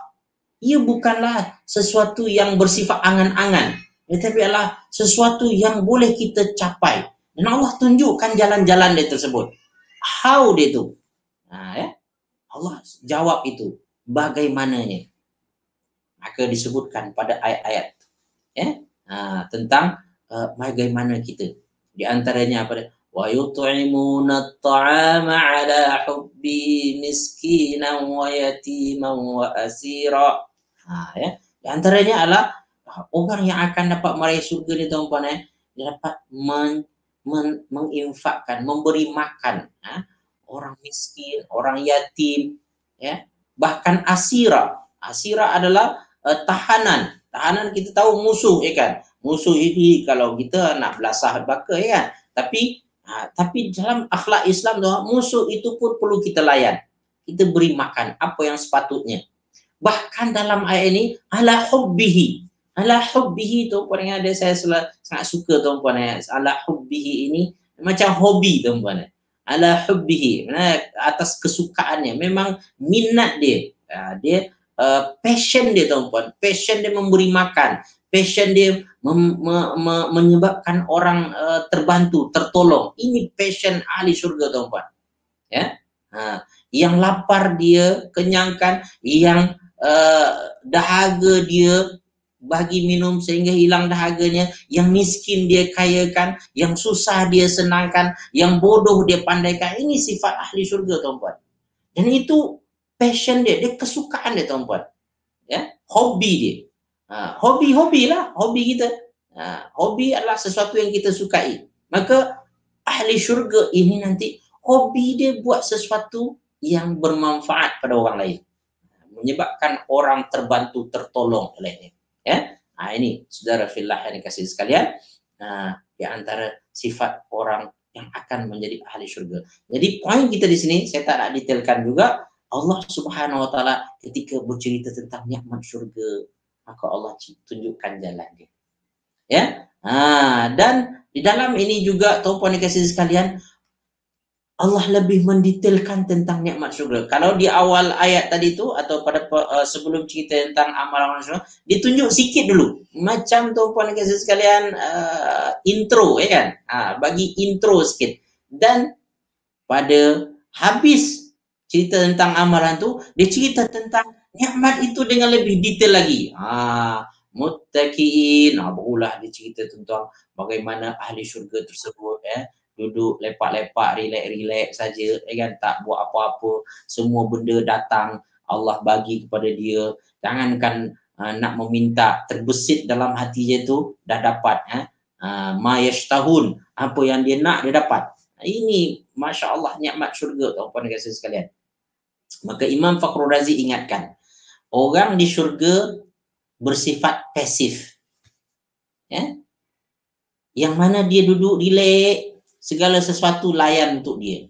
Ia bukanlah sesuatu yang bersifat angan-angan, tetapi adalah sesuatu yang boleh kita capai. Dan Allah tunjukkan jalan-jalan dia tersebut. How dia tu? Allah jawab itu bagaimananya. Maka disebutkan pada ayat-ayat tentang bagaimana kita. Di antaranya apa? Wa yut'imuna at-ta'ama 'ala hubbi miskinan wa yatiman wa asira. Di antaranya adalah orang yang akan dapat meraih surga ni tuan-tuan, dia dapat menginfakkan, memberi makan orang miskin, orang yatim, ya. Bahkan asira. Asira adalah tahanan. Tahanan kita tahu musuh, ya kan? Musuh ini kalau kita nak belasah baka, ya kan? Tapi dalam akhlak Islam tu, musuh itu pun perlu kita layan. Kita beri makan apa yang sepatutnya. Bahkan dalam ayat ini ala hubbihi. Ala hubbihi tu puan ada, saya sangat suka tuan-puan, ala hubbihi ini macam hobi tuan-puan. Ala hubbihi, atas kesukaannya, memang minat dia. Dia passion dia tuan-puan, passion dia memberi makan, passion dia menyebabkan orang terbantu, tertolong. Ini passion ahli syurga tuan-puan. Ya. Yang lapar dia kenyangkan, yang dahaga dia bagi minum sehingga hilang dahaganya, yang miskin dia kayakan, yang susah dia senangkan, yang bodoh dia pandaikan. Ini sifat ahli syurga tuan-puan. Dan itu passion dia, kesukaan dia tuan-puan. Ya, hobi dia. Hobi lah, hobi kita. Hobi adalah sesuatu yang kita sukai. Maka ahli syurga ini nanti hobi dia buat sesuatu yang bermanfaat pada orang lain, menyebabkan orang terbantu, tertolong olehnya. Ya, ini saudara fillah yang dikasihi sekalian, di antara sifat orang yang akan menjadi ahli syurga. Jadi poin kita di sini, saya tak nak detailkan juga. Allah Subhanahu Wa Taala ketika bercerita tentang nikmat syurga, maka Allah tunjukkan jalan dia. Ya, dan di dalam ini juga, tuan-puan dikasihi sekalian, Allah lebih mendetailkan tentang nikmat syurga. Kalau di awal ayat tadi tu, atau pada sebelum cerita tentang amalan syurga, ditunjuk sikit dulu. Macam tuan-puan kasih sekalian intro, ya kan? Bagi intro sikit. Dan pada habis cerita tentang amalan tu, dia cerita tentang nikmat itu dengan lebih detail lagi. Muttaqiin, barulah dia cerita tentang bagaimana ahli syurga tersebut, duduk lepak-lepak, relax saja, kan, tak buat apa-apa, semua benda datang, Allah bagi kepada dia. Jangankan nak meminta, terbesit dalam hati dia tu dah dapat. Ma yashtahun, apa yang dia nak dia dapat. Ini Masya Allah nikmat syurga, tuan-puan dan saudara sekalian. Maka Imam Fakhrul Razi ingatkan, orang di syurga bersifat pasif, ya, yang mana dia duduk relax, segala sesuatu layan untuk dia.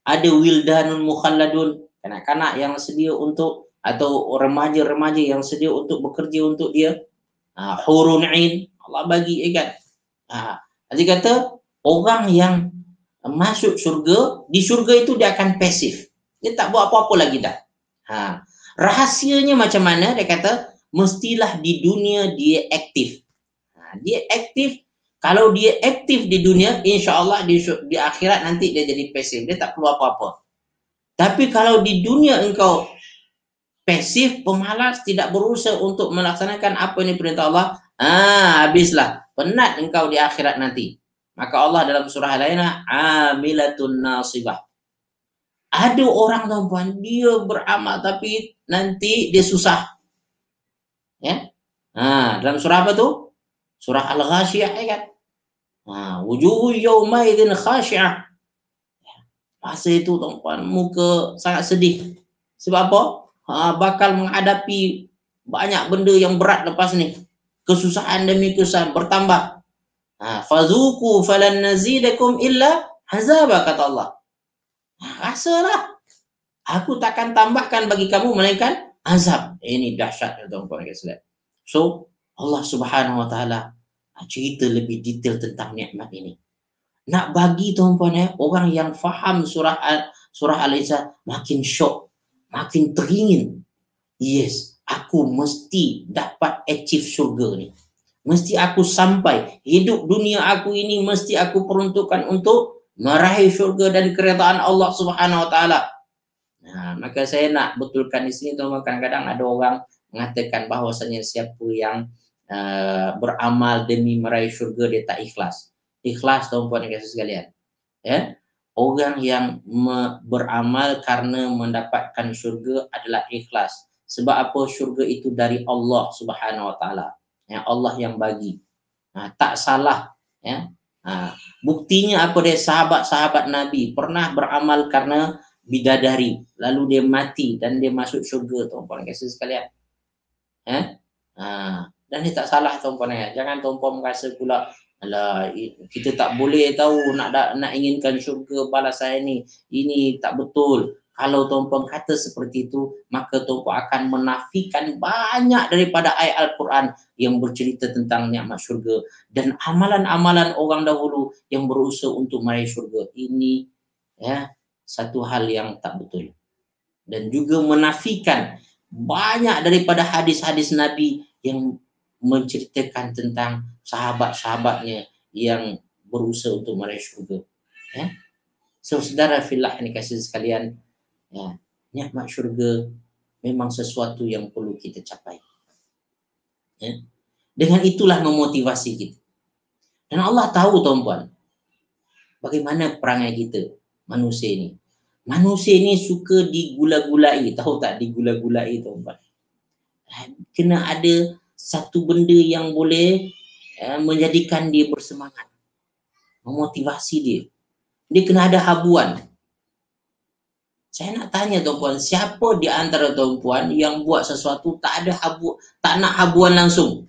Ada wildanun mukhalladun, kanak-kanak yang sedia untuk, atau remaja-remaja yang sedia untuk bekerja untuk dia. Hurun ain, Allah bagi, kan. Dia kata orang yang masuk syurga, di syurga itu dia akan pasif. Dia tak buat apa-apa lagi dah. Rahasianya macam mana? Dia kata mestilah di dunia dia aktif. Dia aktif. Kalau dia aktif di dunia, insya Allah di akhirat nanti dia jadi pasif. Dia tak perlu apa-apa. Tapi kalau di dunia engkau pasif, pemalas, tidak berusaha untuk melaksanakan apa yang diperintah Allah, habislah. Penat engkau di akhirat nanti. Maka Allah dalam surah lainnya, amilatun nasibah. Ada orang, tuan-puan, dia beramal tapi nanti dia susah. Ya? Dalam surah apa tu? Surah Al-Ghashiyah, kan? Wujuhu yawmaidin khashi'ah. Masa itu, tuan-puan, muka sangat sedih. Sebab apa? Bakal menghadapi banyak benda yang berat lepas ni. Kesusahan demi kesusahan bertambah. Fazuku falan nazidakum illa azaba, kata Allah. Rasalah, aku takkan tambahkan bagi kamu melainkan azab. Ini dahsyat, tuan-puan. So Allah Subhanahu Wa Taala cerita lebih detail tentang nikmat ini. Nak bagi, tuan-puan, orang yang faham surah Al-Insan makin syok, makin teringin. Yes, aku mesti dapat achieve syurga ni. Mesti aku sampai. Hidup dunia aku ini mesti aku peruntukkan untuk meraih syurga dan keredaan Allah Subhanahu Wa Taala. Maka saya nak betulkan di sini, tuan-puan. Kadang-kadang ada orang mengatakan bahwasanya siapa yang beramal demi meraih syurga dia tak ikhlas. Ikhlas, tuan-puan dan saudara sekalian. Ya, orang yang beramal karena mendapatkan syurga adalah ikhlas. Sebab apa? Syurga itu dari Allah Subhanahu Wa Taala. Ya, Allah yang bagi. Tak salah. Ya, Buktinya apa dia? Sahabat-sahabat Nabi pernah beramal karena bidadari, lalu dia mati dan dia masuk syurga, tuan-puan kasih sekalian. Dan dia tak salah, tuan-puan ya. Jangan tuan-puan merasa pula, alah, kita tak boleh tahu nak inginkan syurga balas saya ini tak betul. Kalau tuan-puan kata seperti itu, maka tuan-puan akan menafikan banyak daripada ayat Al-Quran yang bercerita tentang nikmat syurga dan amalan-amalan orang dahulu yang berusaha untuk meraih syurga. Ini satu hal yang tak betul. Dan juga menafikan banyak daripada hadis-hadis Nabi yang menceritakan tentang sahabat-sahabatnya yang berusaha untuk meraih syurga. So, saudara fillah ini kasih sekalian, nikmat syurga memang sesuatu yang perlu kita capai. Dengan itulah memotivasi kita. Dan Allah tahu, tuan-puan, bagaimana perangai kita, manusia ini. Manusia ini suka digula-gulai, tahu tak digula-gulai, tuan-puan? Kena ada satu benda yang boleh menjadikan dia bersemangat, memotivasi dia. Dia kena ada habuan. Saya nak tanya, tuan-puan, siapa di antara tuan-puan yang buat sesuatu tak nak habuan langsung?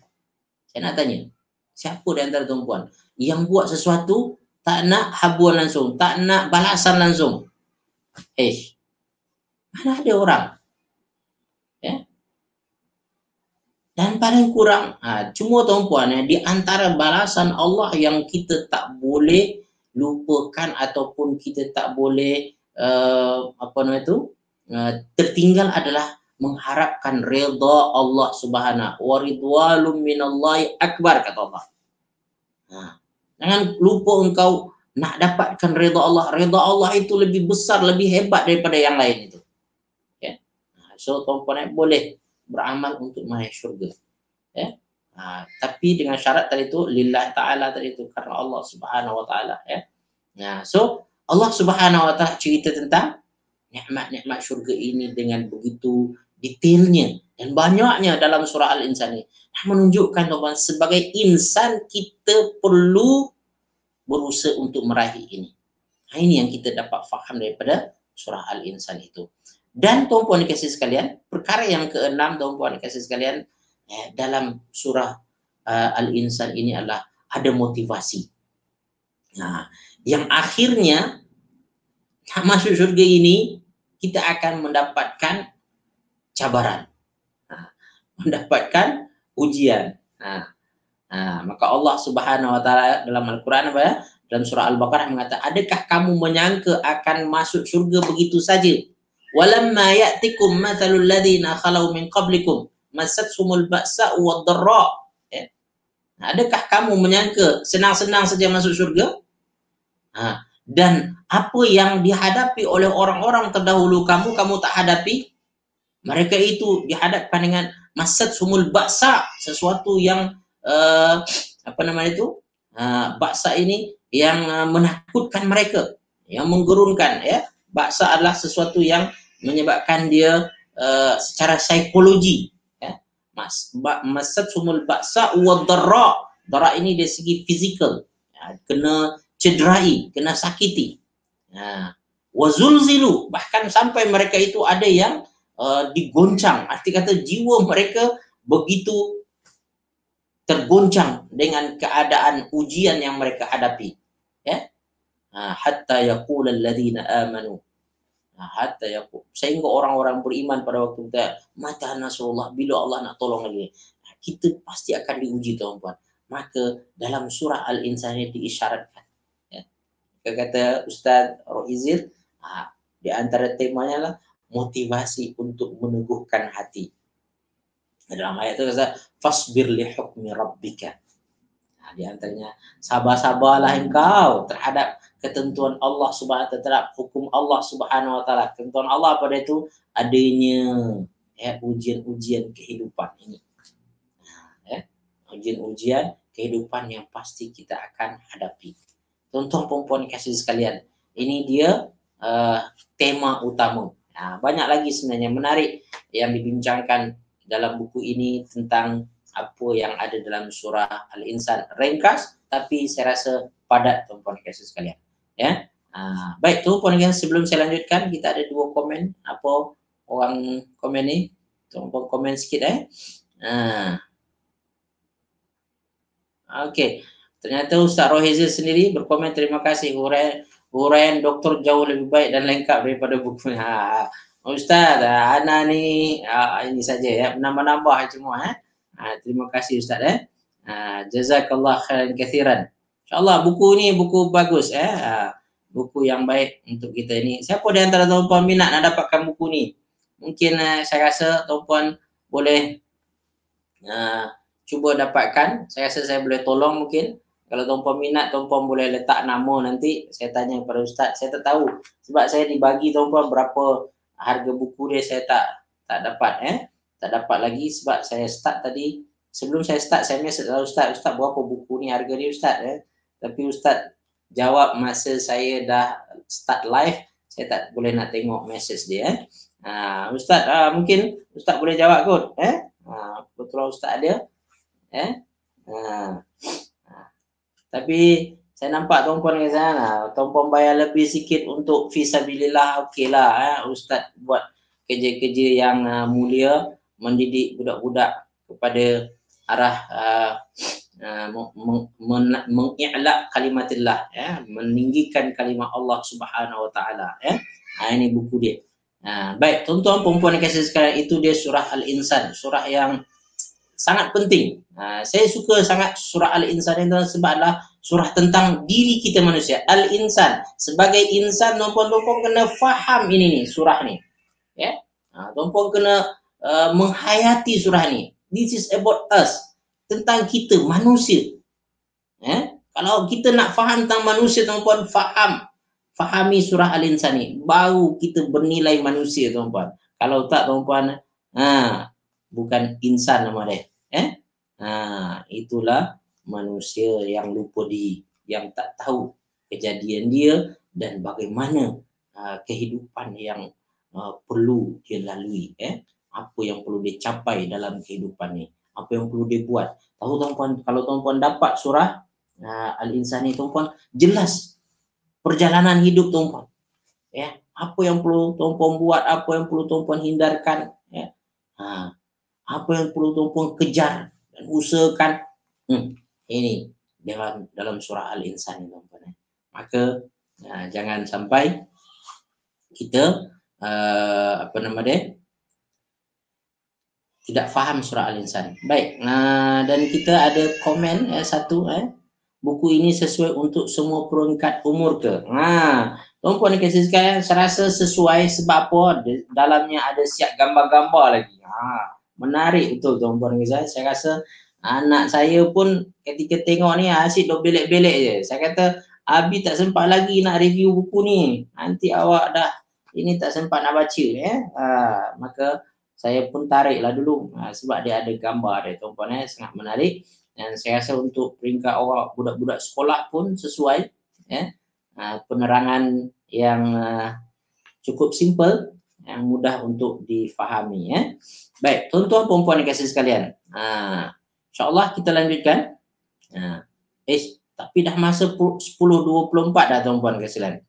Saya nak tanya, siapa di antara tuan-puan yang buat sesuatu tak nak habuan langsung, tak nak balasan langsung? Mana ada orang? Dan paling kurang, cuma tuan-puan, di antara balasan Allah yang kita tak boleh lupakan ataupun kita tak boleh tertinggal adalah mengharapkan redha Allah Subhanahu wa ridwalum minallahi akbar, kata Allah. Jangan lupa engkau nak dapatkan redha Allah. Redha Allah itu lebih besar, lebih hebat daripada yang lain itu. So tuan-puan boleh beramal untuk meraih syurga. Tapi dengan syarat tadi itu, lillah ta'ala tadi itu, karena Allah Subhanahu wa ta'ala. So Allah Subhanahu wa ta'ala cerita tentang nikmat-nikmat syurga ini dengan begitu detailnya dan banyaknya dalam surah Al-Insan ini, menunjukkan tuan-tuan, sebagai insan kita perlu berusaha untuk meraih ini. Ini yang kita dapat faham daripada surah Al-Insan itu. Dan tuan-puan dikasih sekalian, perkara yang keenam, tuan-puan dikasih sekalian, dalam surah Al-Insan ini adalah ada motivasi. Yang akhirnya masuk surga ini kita akan mendapatkan cabaran, mendapatkan ujian. Maka Allah Subhanahu wa ta'ala dalam Al-Quran dalam surah Al-Baqarah mengatakan, adakah kamu menyangka akan masuk surga begitu saja? Walamma ya'tikum mathalul ladzina khalau min qablikum massathumul ba'sa wad-dharra. Adakah kamu menyangka senang-senang saja masuk surga? Dan apa yang dihadapi oleh orang-orang terdahulu kamu tak hadapi? Mereka itu dihadapkan dengan massathumul ba'sa, sesuatu yang ba'sa ini yang menakutkan mereka, yang menggerunkan. Ba'sa adalah sesuatu yang menyebabkan dia secara psikologi. Massathumul ba'sa wad-dharra. Dharra ini dari segi fizikal, kena cederai, kena sakiti. Wazulzilu, bahkan sampai mereka itu ada yang digoncang. Arti kata jiwa mereka begitu tergoncang dengan keadaan ujian yang mereka hadapi. Hatta yaqulal ladzina amanu, sehingga orang-orang beriman pada waktu kita, mata nasrullah, bila Allah nak tolong lagi. Kita pasti akan diuji, tuan-tuan. Maka dalam surah Al-Insan ini diisyaratkan. Kata Ustaz Roizil, di antara temanya lah motivasi untuk meneguhkan hati. Dalam ayat itu kata, fasbir li hukmi rabbika. Di antaranya, sabar-sabarlah engkau terhadap ketentuan Allah Subhanahu wa ta'ala, hukum Allah Subhanahu wa ta'ala. Ketentuan Allah pada itu adanya ujian-ujian kehidupan ini. Ujian-ujian kehidupan yang pasti kita akan hadapi. Tuan-tuan perempuan kasih sekalian, ini dia tema utama. Banyak lagi sebenarnya menarik yang dibincangkan dalam buku ini tentang apa yang ada dalam surah Al-Insan. Ringkas tapi saya rasa padat tuan-puan dan sekalian. Ya. Baik tuan-puan dan sebelum saya lanjutkan, kita ada 2 komen. Apa orang komen ni? Tuan-puan komen sikit Okey. Ternyata Ustaz Rohizil sendiri berkomen, terima kasih huraian doktor jauh lebih baik dan lengkap daripada buku. Ustaz, ana ni ini saja ya, menambah-nambah semua terima kasih Ustaz jazakallah khairan kathiran. InsyaAllah buku ni buku bagus buku yang baik untuk kita ni. Siapa di antara tuan-puan minat nak dapatkan buku ni? Mungkin saya rasa tuan-puan boleh cuba dapatkan. Saya rasa saya boleh tolong mungkin. Kalau tuan-puan minat, tuan-puan boleh letak nama nanti. Saya tanya kepada Ustaz. Saya tak tahu. Sebab saya dibagi tuan-puan berapa harga buku dia, saya tak dapat. Tak dapat lagi sebab saya start tadi. Sebelum saya start, saya message Ustaz. Ustaz, berapa buku ni harga dia Ustaz? Tapi Ustaz jawab masa saya dah start live. Saya tak boleh nak tengok message dia. Ustaz, mungkin Ustaz boleh jawab kot. Betul Ustaz ada. Tapi saya nampak tuan-puan di sana, tuan-puan bayar lebih sikit untuk fisabilillah, okeylah Ustaz buat kerja-kerja yang mulia, mendidik budak-budak kepada arah mengi'la' kalimatillah, meninggikan kalimat Allah Subhanahu wa taala ini buku dia. Baik, tuan-tuan puan-puan yang kasih sekalian, itu dia surah Al-Insan, surah yang sangat penting. Saya suka sangat surah Al-Insan ini sebablah surah tentang diri kita manusia. Al-Insan, sebagai insan, tuan-puan kena faham ini nih, surah ni. Tuan-puan kena menghayati surah ni. This is about us, tentang kita manusia. Kalau kita nak faham tentang manusia, tuan-puan fahami surah Al-Insan ni, baru kita bernilai manusia, tuan-puan. Kalau tak, tuan-puan bukan insan nama dia. Itulah manusia yang lupa diri, yang tak tahu kejadian dia dan bagaimana kehidupan yang perlu dia lalui, apa yang perlu dia capai dalam kehidupan ni, apa yang perlu dia buat. Tahu tuan-puan, kalau tuan-puan dapat surah Al-Insan ni, tuan-puan jelas perjalanan hidup tuan-puan. Apa yang perlu tuan-puan buat, apa yang perlu tuan-puan hindarkan, apa yang perlu tuan-puan kejar dan usahakan. Ini dalam surah Al-Insan ini, tuan-puan. Maka jangan sampai kita tidak faham surah Al-Insan. Baik, dan kita ada komen satu, buku ini sesuai untuk semua peringkat umur ke? Tuan-puan dan kasih sekalian, saya rasa sesuai sebab apa? Dalamnya ada siap gambar-gambar lagi. Menarik betul tuan-puan dan kasih. Saya rasa anak saya pun ketika tengok ni asyik duk belek-belek je. Saya kata, Abi tak sempat lagi nak review buku ni. Nanti awak dah ini tak sempat nak baca. Maka saya pun tariklah dulu sebab dia ada gambar dia, tuan-puan, sangat menarik. Dan saya rasa untuk peringkat awak budak-budak sekolah pun sesuai, penerangan yang cukup simple, yang mudah untuk difahami. Baik, tuan-tuan puan-puan yang kasih sekalian, insyaAllah kita lanjutkan. Tapi dah masa 10.24 dah tuan-puan yang kasih sekalian.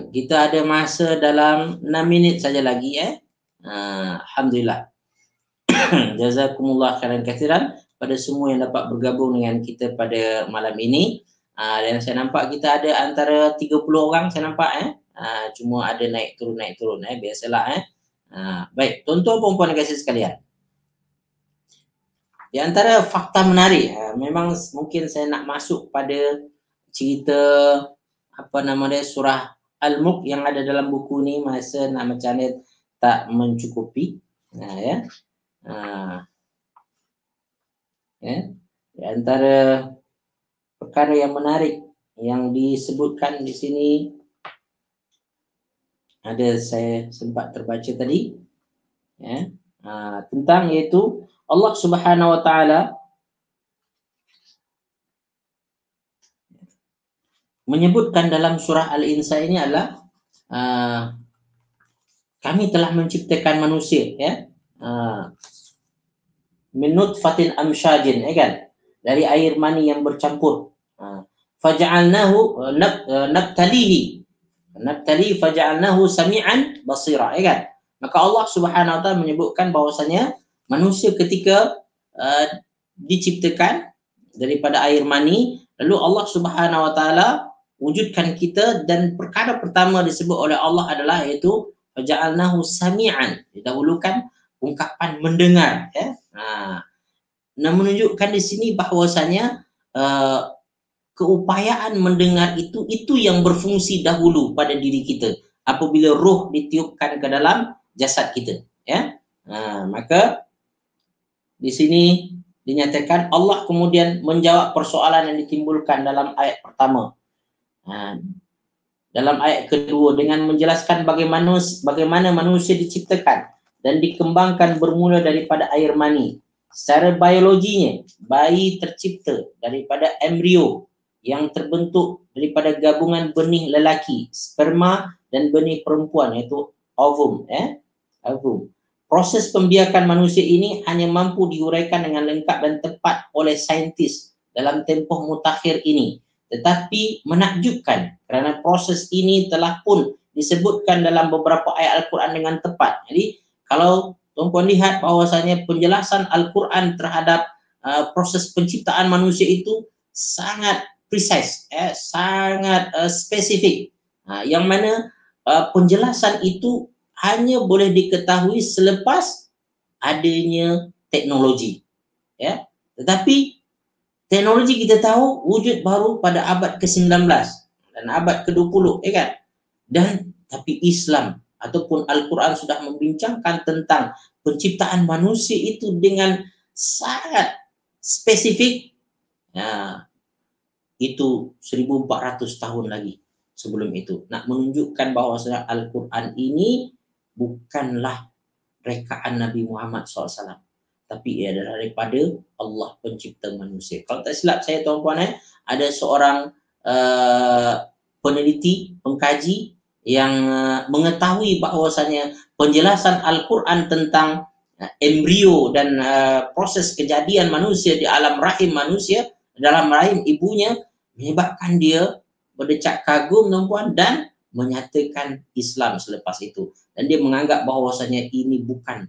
Kita ada masa dalam 6 minit saja lagi. Alhamdulillah. Jazakumullah khairan kathiran pada semua yang dapat bergabung dengan kita pada malam ini. Dan saya nampak kita ada antara 30 orang, saya nampak. Cuma ada naik turun, biasalah. Baik, tuan-tuan puan-puan kasih sekalian. Di antara fakta menarik, memang mungkin saya nak masuk pada cerita surah Al-Mulk yang ada dalam buku ni, masa nak macam ni tak mencukupi. Di antara perkara yang menarik yang disebutkan di sini, ada saya sempat terbaca tadi, tentang iaitu Allah Subhanahu wa taala menyebutkan dalam surah Al-Insan ini adalah kami telah menciptakan manusia, min nutfatin amsyajin, ya kan? Dari air mani yang bercampur. Faja'alnahu nabtalihi. Nabtali faja'alnahu sami'an basira, ya kan? Maka Allah Subhanahu wa taala menyebutkan bahwasanya manusia ketika diciptakan daripada air mani, lalu Allah Subhanahu wa taala wujudkan kita, dan perkara pertama disebut oleh Allah adalah yaitu faja'alnahu sami'an. Didahulukan ungkapan mendengar, ya. Nah, menunjukkan di sini bahwasanya keupayaan mendengar itu yang berfungsi dahulu pada diri kita apabila roh ditiupkan ke dalam jasad kita, ya. Maka di sini dinyatakan Allah kemudian menjawab persoalan yang ditimbulkan dalam ayat pertama. Dalam ayat kedua dengan menjelaskan bagaimana manusia diciptakan dan dikembangkan bermula daripada air mani. Secara biologinya, bayi tercipta daripada embrio yang terbentuk daripada gabungan benih lelaki, sperma, dan benih perempuan, iaitu ovum. Ovum. Proses pembiakan manusia ini hanya mampu diuraikan dengan lengkap dan tepat oleh saintis dalam tempoh mutakhir ini. Tetapi menakjubkan kerana proses ini telah pun disebutkan dalam beberapa ayat Al-Quran dengan tepat. Jadi kalau tuan-puan lihat bahwasanya penjelasan Al-Quran terhadap proses penciptaan manusia itu sangat precise, sangat spesifik. Yang mana penjelasan itu hanya boleh diketahui selepas adanya teknologi, ya. Tetapi teknologi kita tahu wujud baru pada abad ke-19 dan abad ke-20, ya kan? Dan tapi Islam ataupun Al-Quran sudah membincangkan tentang penciptaan manusia itu dengan sangat spesifik. Itu 1400 tahun lagi sebelum itu. Nak menunjukkan bahwa Al-Quran ini bukanlah rekaan Nabi Muhammad SAW, tapi ia adalah daripada Allah pencipta manusia. Kalau tak silap saya tuan-puan, ada seorang peneliti, pengkaji yang mengetahui bahwasanya penjelasan Al-Quran tentang embrio dan proses kejadian manusia di alam rahim manusia, dalam rahim ibunya, menyebabkan dia berdecak kagum tuan-puan dan menyatakan Islam selepas itu. Dan dia menganggap bahwasanya ini bukan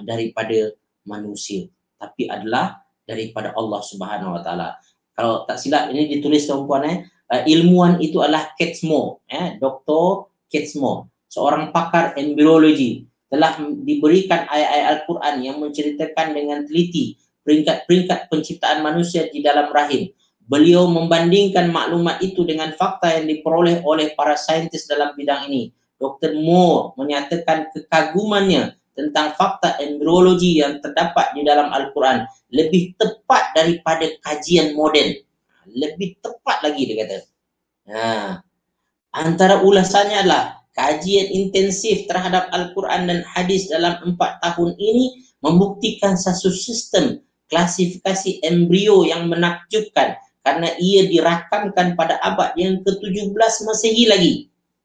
daripada manusia, tapi adalah daripada Allah Subhanahu wa taala. Kalau tak silap ini ditulis tuan-puan, ilmuwan itu adalah Catesmore, Dr. Catesmore, seorang pakar embriologi, telah diberikan ayat-ayat Al-Quran yang menceritakan dengan teliti peringkat-peringkat penciptaan manusia di dalam rahim. Beliau membandingkan maklumat itu dengan fakta yang diperoleh oleh para saintis dalam bidang ini. Dr. Moore menyatakan kekagumannya tentang fakta embriologi yang terdapat di dalam Al-Quran lebih tepat daripada kajian moden. Lebih tepat lagi, dia kata. Antara ulasannya adalah kajian intensif terhadap Al-Quran dan hadis dalam 4 tahun ini membuktikan satu sistem klasifikasi embrio yang menakjubkan karena ia dirakamkan pada abad yang ke-17 Masehi lagi.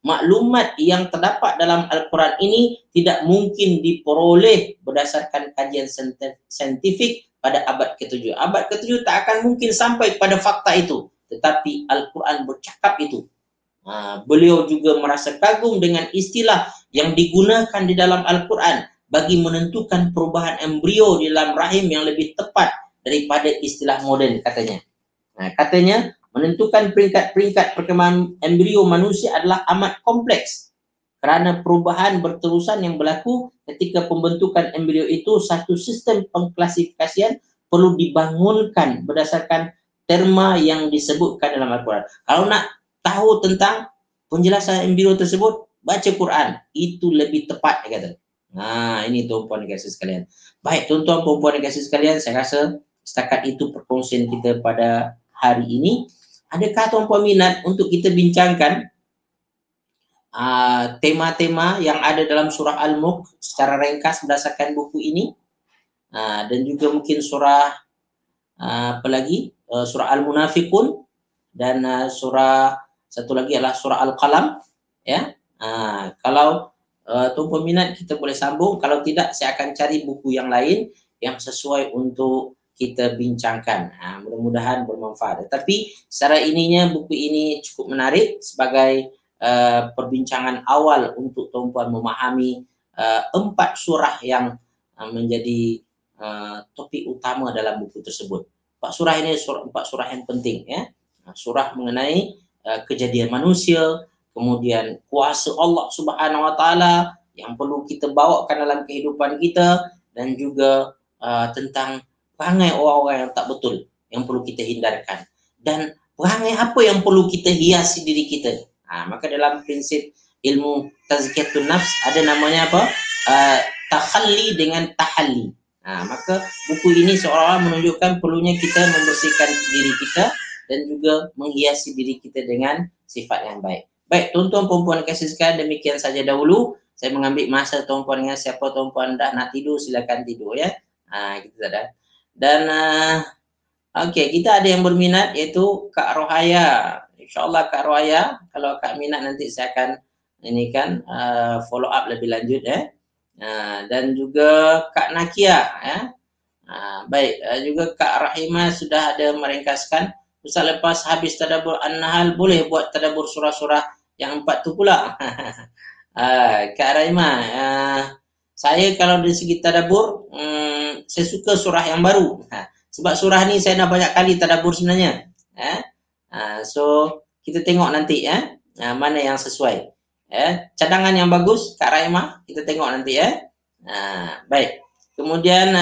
Maklumat yang terdapat dalam Al-Quran ini tidak mungkin diperoleh berdasarkan kajian saintifik pada abad ke-7. Abad ke-7 tak akan mungkin sampai pada fakta itu, tetapi Al-Quran bercakap itu. Beliau juga merasa kagum dengan istilah yang digunakan di dalam Al-Quran bagi menentukan perubahan embrio di dalam rahim yang lebih tepat daripada istilah moden, katanya. Katanya menentukan peringkat-peringkat perkembangan embrio manusia adalah amat kompleks kerana perubahan berterusan yang berlaku ketika pembentukan embrio itu. Satu sistem pengklasifikasian perlu dibangunkan berdasarkan terma yang disebutkan dalam Al-Quran. Kalau nak tahu tentang penjelasan embrio tersebut, baca Quran, itu lebih tepat, dia kata. Ini tuan-puan dan kasih sekalian. Baik, tuan-tuan perempuan dan kasih sekalian, saya rasa setakat itu perkongsian kita pada hari ini. Adakah tuan-puan minat untuk kita bincangkan tema-tema yang ada dalam surah Al-Mulk secara ringkas berdasarkan buku ini, dan juga mungkin surah apa lagi, surah Al-Munafiqun, dan surah satu lagi adalah surah Al-Qalam, ya. Kalau tuan-puan minat kita boleh sambung, kalau tidak saya akan cari buku yang lain yang sesuai untuk kita bincangkan. Mudah-mudahan bermanfaat. Tapi secara ininya buku ini cukup menarik sebagai perbincangan awal untuk tuan-puan memahami 4 surah yang menjadi topik utama dalam buku tersebut. 4 surah ini 4 surah yang penting ya. Surah mengenai kejadian manusia, kemudian kuasa Allah Subhanahu wa taala yang perlu kita bawakan dalam kehidupan kita, dan juga tentang perangai orang-orang yang tak betul yang perlu kita hindarkan, dan perangai apa yang perlu kita hiasi diri kita. Maka dalam prinsip ilmu tazkiyatun nafs ada namanya apa? Takhalli dengan tahalli. Maka buku ini seolah-olah menunjukkan perlunya kita membersihkan diri kita dan juga menghiasi diri kita dengan sifat yang baik. Baik, tuan-tuan perempuan kasih sekalian, demikian saja dahulu. Saya mengambil masa tuan-puan dengan siapa tuan-puan dah nak tidur, silakan tidur ya. Kita dah. Dan okey, kita ada yang berminat iaitu Kak Rohaya. InsyaAllah Kak Rohaya, kalau Kak minat nanti saya akan ini kan follow up lebih lanjut ya. Dan juga Kak Nakia ya. Baik, juga Kak Rahimah sudah ada meringkaskan. Ustaz, lepas habis tadabbur An-Nahl boleh buat tadabbur surah-surah yang 4 tu pula. Kak Rahimah, saya kalau dari segi tadabbur saya suka surah yang baru. Sebab surah ni saya dah banyak kali tadabbur sebenarnya. So kita tengok nanti ya, mana yang sesuai. Cadangan yang bagus Kak Rahimah, kita tengok nanti ya. Baik. Kemudian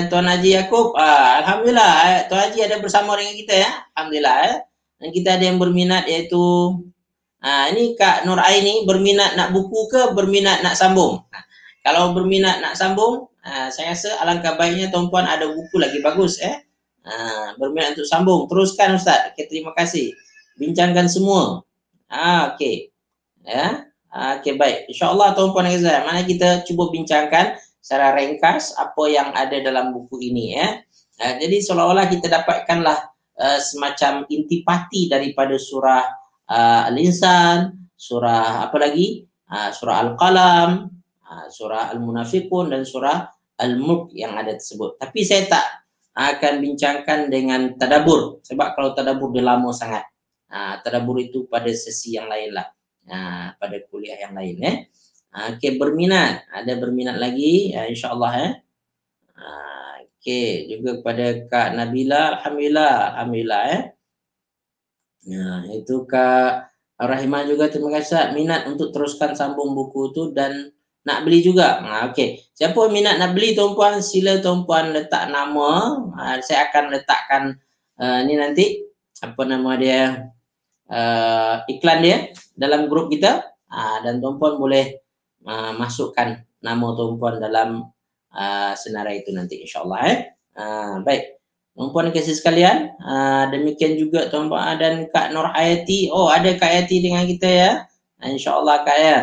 Tuan Haji Yaakob, alhamdulillah Tuan Haji ada bersama dengan kita ya. Alhamdulillah ya. Dan kita ada yang berminat iaitu ini Kak Nur Aini, berminat nak buku ke berminat nak sambung? Kalau berminat nak sambung, saya rasa alangkah baiknya tuan-puan ada buku lagi bagus berminat untuk sambung. Teruskan Ustaz. Okay, terima kasih. Bincangkan semua. Okey. Ya. Okey, baik. InsyaAllah tuan-puan dan puan, mana kita cuba bincangkan secara ringkas apa yang ada dalam buku ini ya. Jadi seolah-olah kita dapatkanlah semacam intipati daripada surah Al-Insan, surah apa lagi? Surah Al-Qalam, surah Al-Munafiqun dan surah Al-Mulk yang ada tersebut. Tapi saya tak akan bincangkan dengan tadabbur, sebab kalau tadabbur dia lama sangat. Tadabbur itu pada sesi yang lain lah, pada kuliah yang lain ya. Okey, berminat, ada berminat lagi insya-Allah ya. Okey, juga kepada Kak Nabila, alhamdulillah ya. Itu Kak Rahimah juga, terima kasih minat untuk teruskan sambung buku tu dan nak beli juga. Okey, siapa minat nak beli tuan-puan, sila tuan-puan letak nama. Saya akan letakkan ni nanti apa nama dia, iklan dia dalam grup kita, dan tuan-puan boleh masukkan nama tuan-puan dalam senarai itu nanti insya-Allah baik. Tuan-puan kasih sekalian, demikian juga tuan-puan dan Kak Nur Hayati. Oh, ada Kak Hayati dengan kita ya. Insya-Allah Kak ya.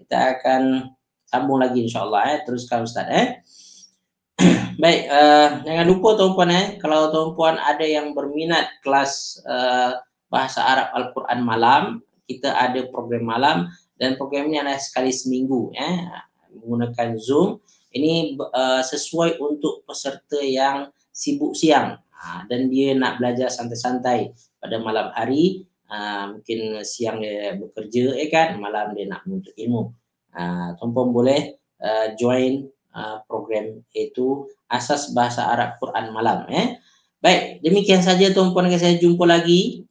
Kita akan sambung lagi insya-Allah teruskan Ustaz Baik, jangan lupa tuan-puan kalau tuan-puan ada yang berminat kelas bahasa Arab Al-Quran malam, kita ada program malam dan program ini adalah sekali seminggu menggunakan Zoom. Ini sesuai untuk peserta yang sibuk siang dan dia nak belajar santai-santai pada malam hari. Mungkin siang dia bekerja kan, malam dia nak menuntut ilmu. Tuan-puan boleh join program itu asas bahasa Arab Quran malam Baik, demikian saja tuan-puan, saya jumpa lagi.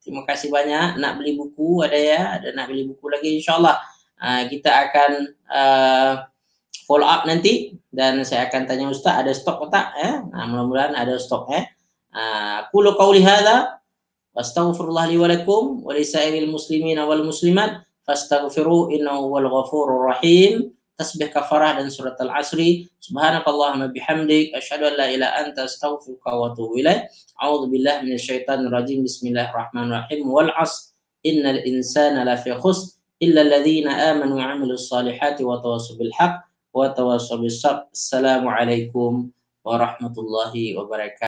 Terima kasih banyak. Nak beli buku ada ya, ada nak beli buku lagi insya-Allah. Kita akan follow up nanti dan saya akan tanya Ustaz ada stok tak mudah-mudahan ada stok Qulu qauli hadza wastaghfirullah li wa lakum wa lisairil muslimin wal muslimat fastaghfiru innahu wal ghafurur rahim. Tasbih kafarah dan surat Al-Asri. Subhanakallahumma bihamdik asyhadu an la ilaha anta astaghfiruka wa atubu ilaik. A'udzu billahi minasyaitonir rajim. Bismillahirrahmanirrahim. Wal 'ashr innal insana lafi khusr illa alladhina amanu wa 'amilus solihati wa tawassaw bil haqq wa tawassaw bis sabr. Assalamualaikum warahmatullahi wabarakatuh.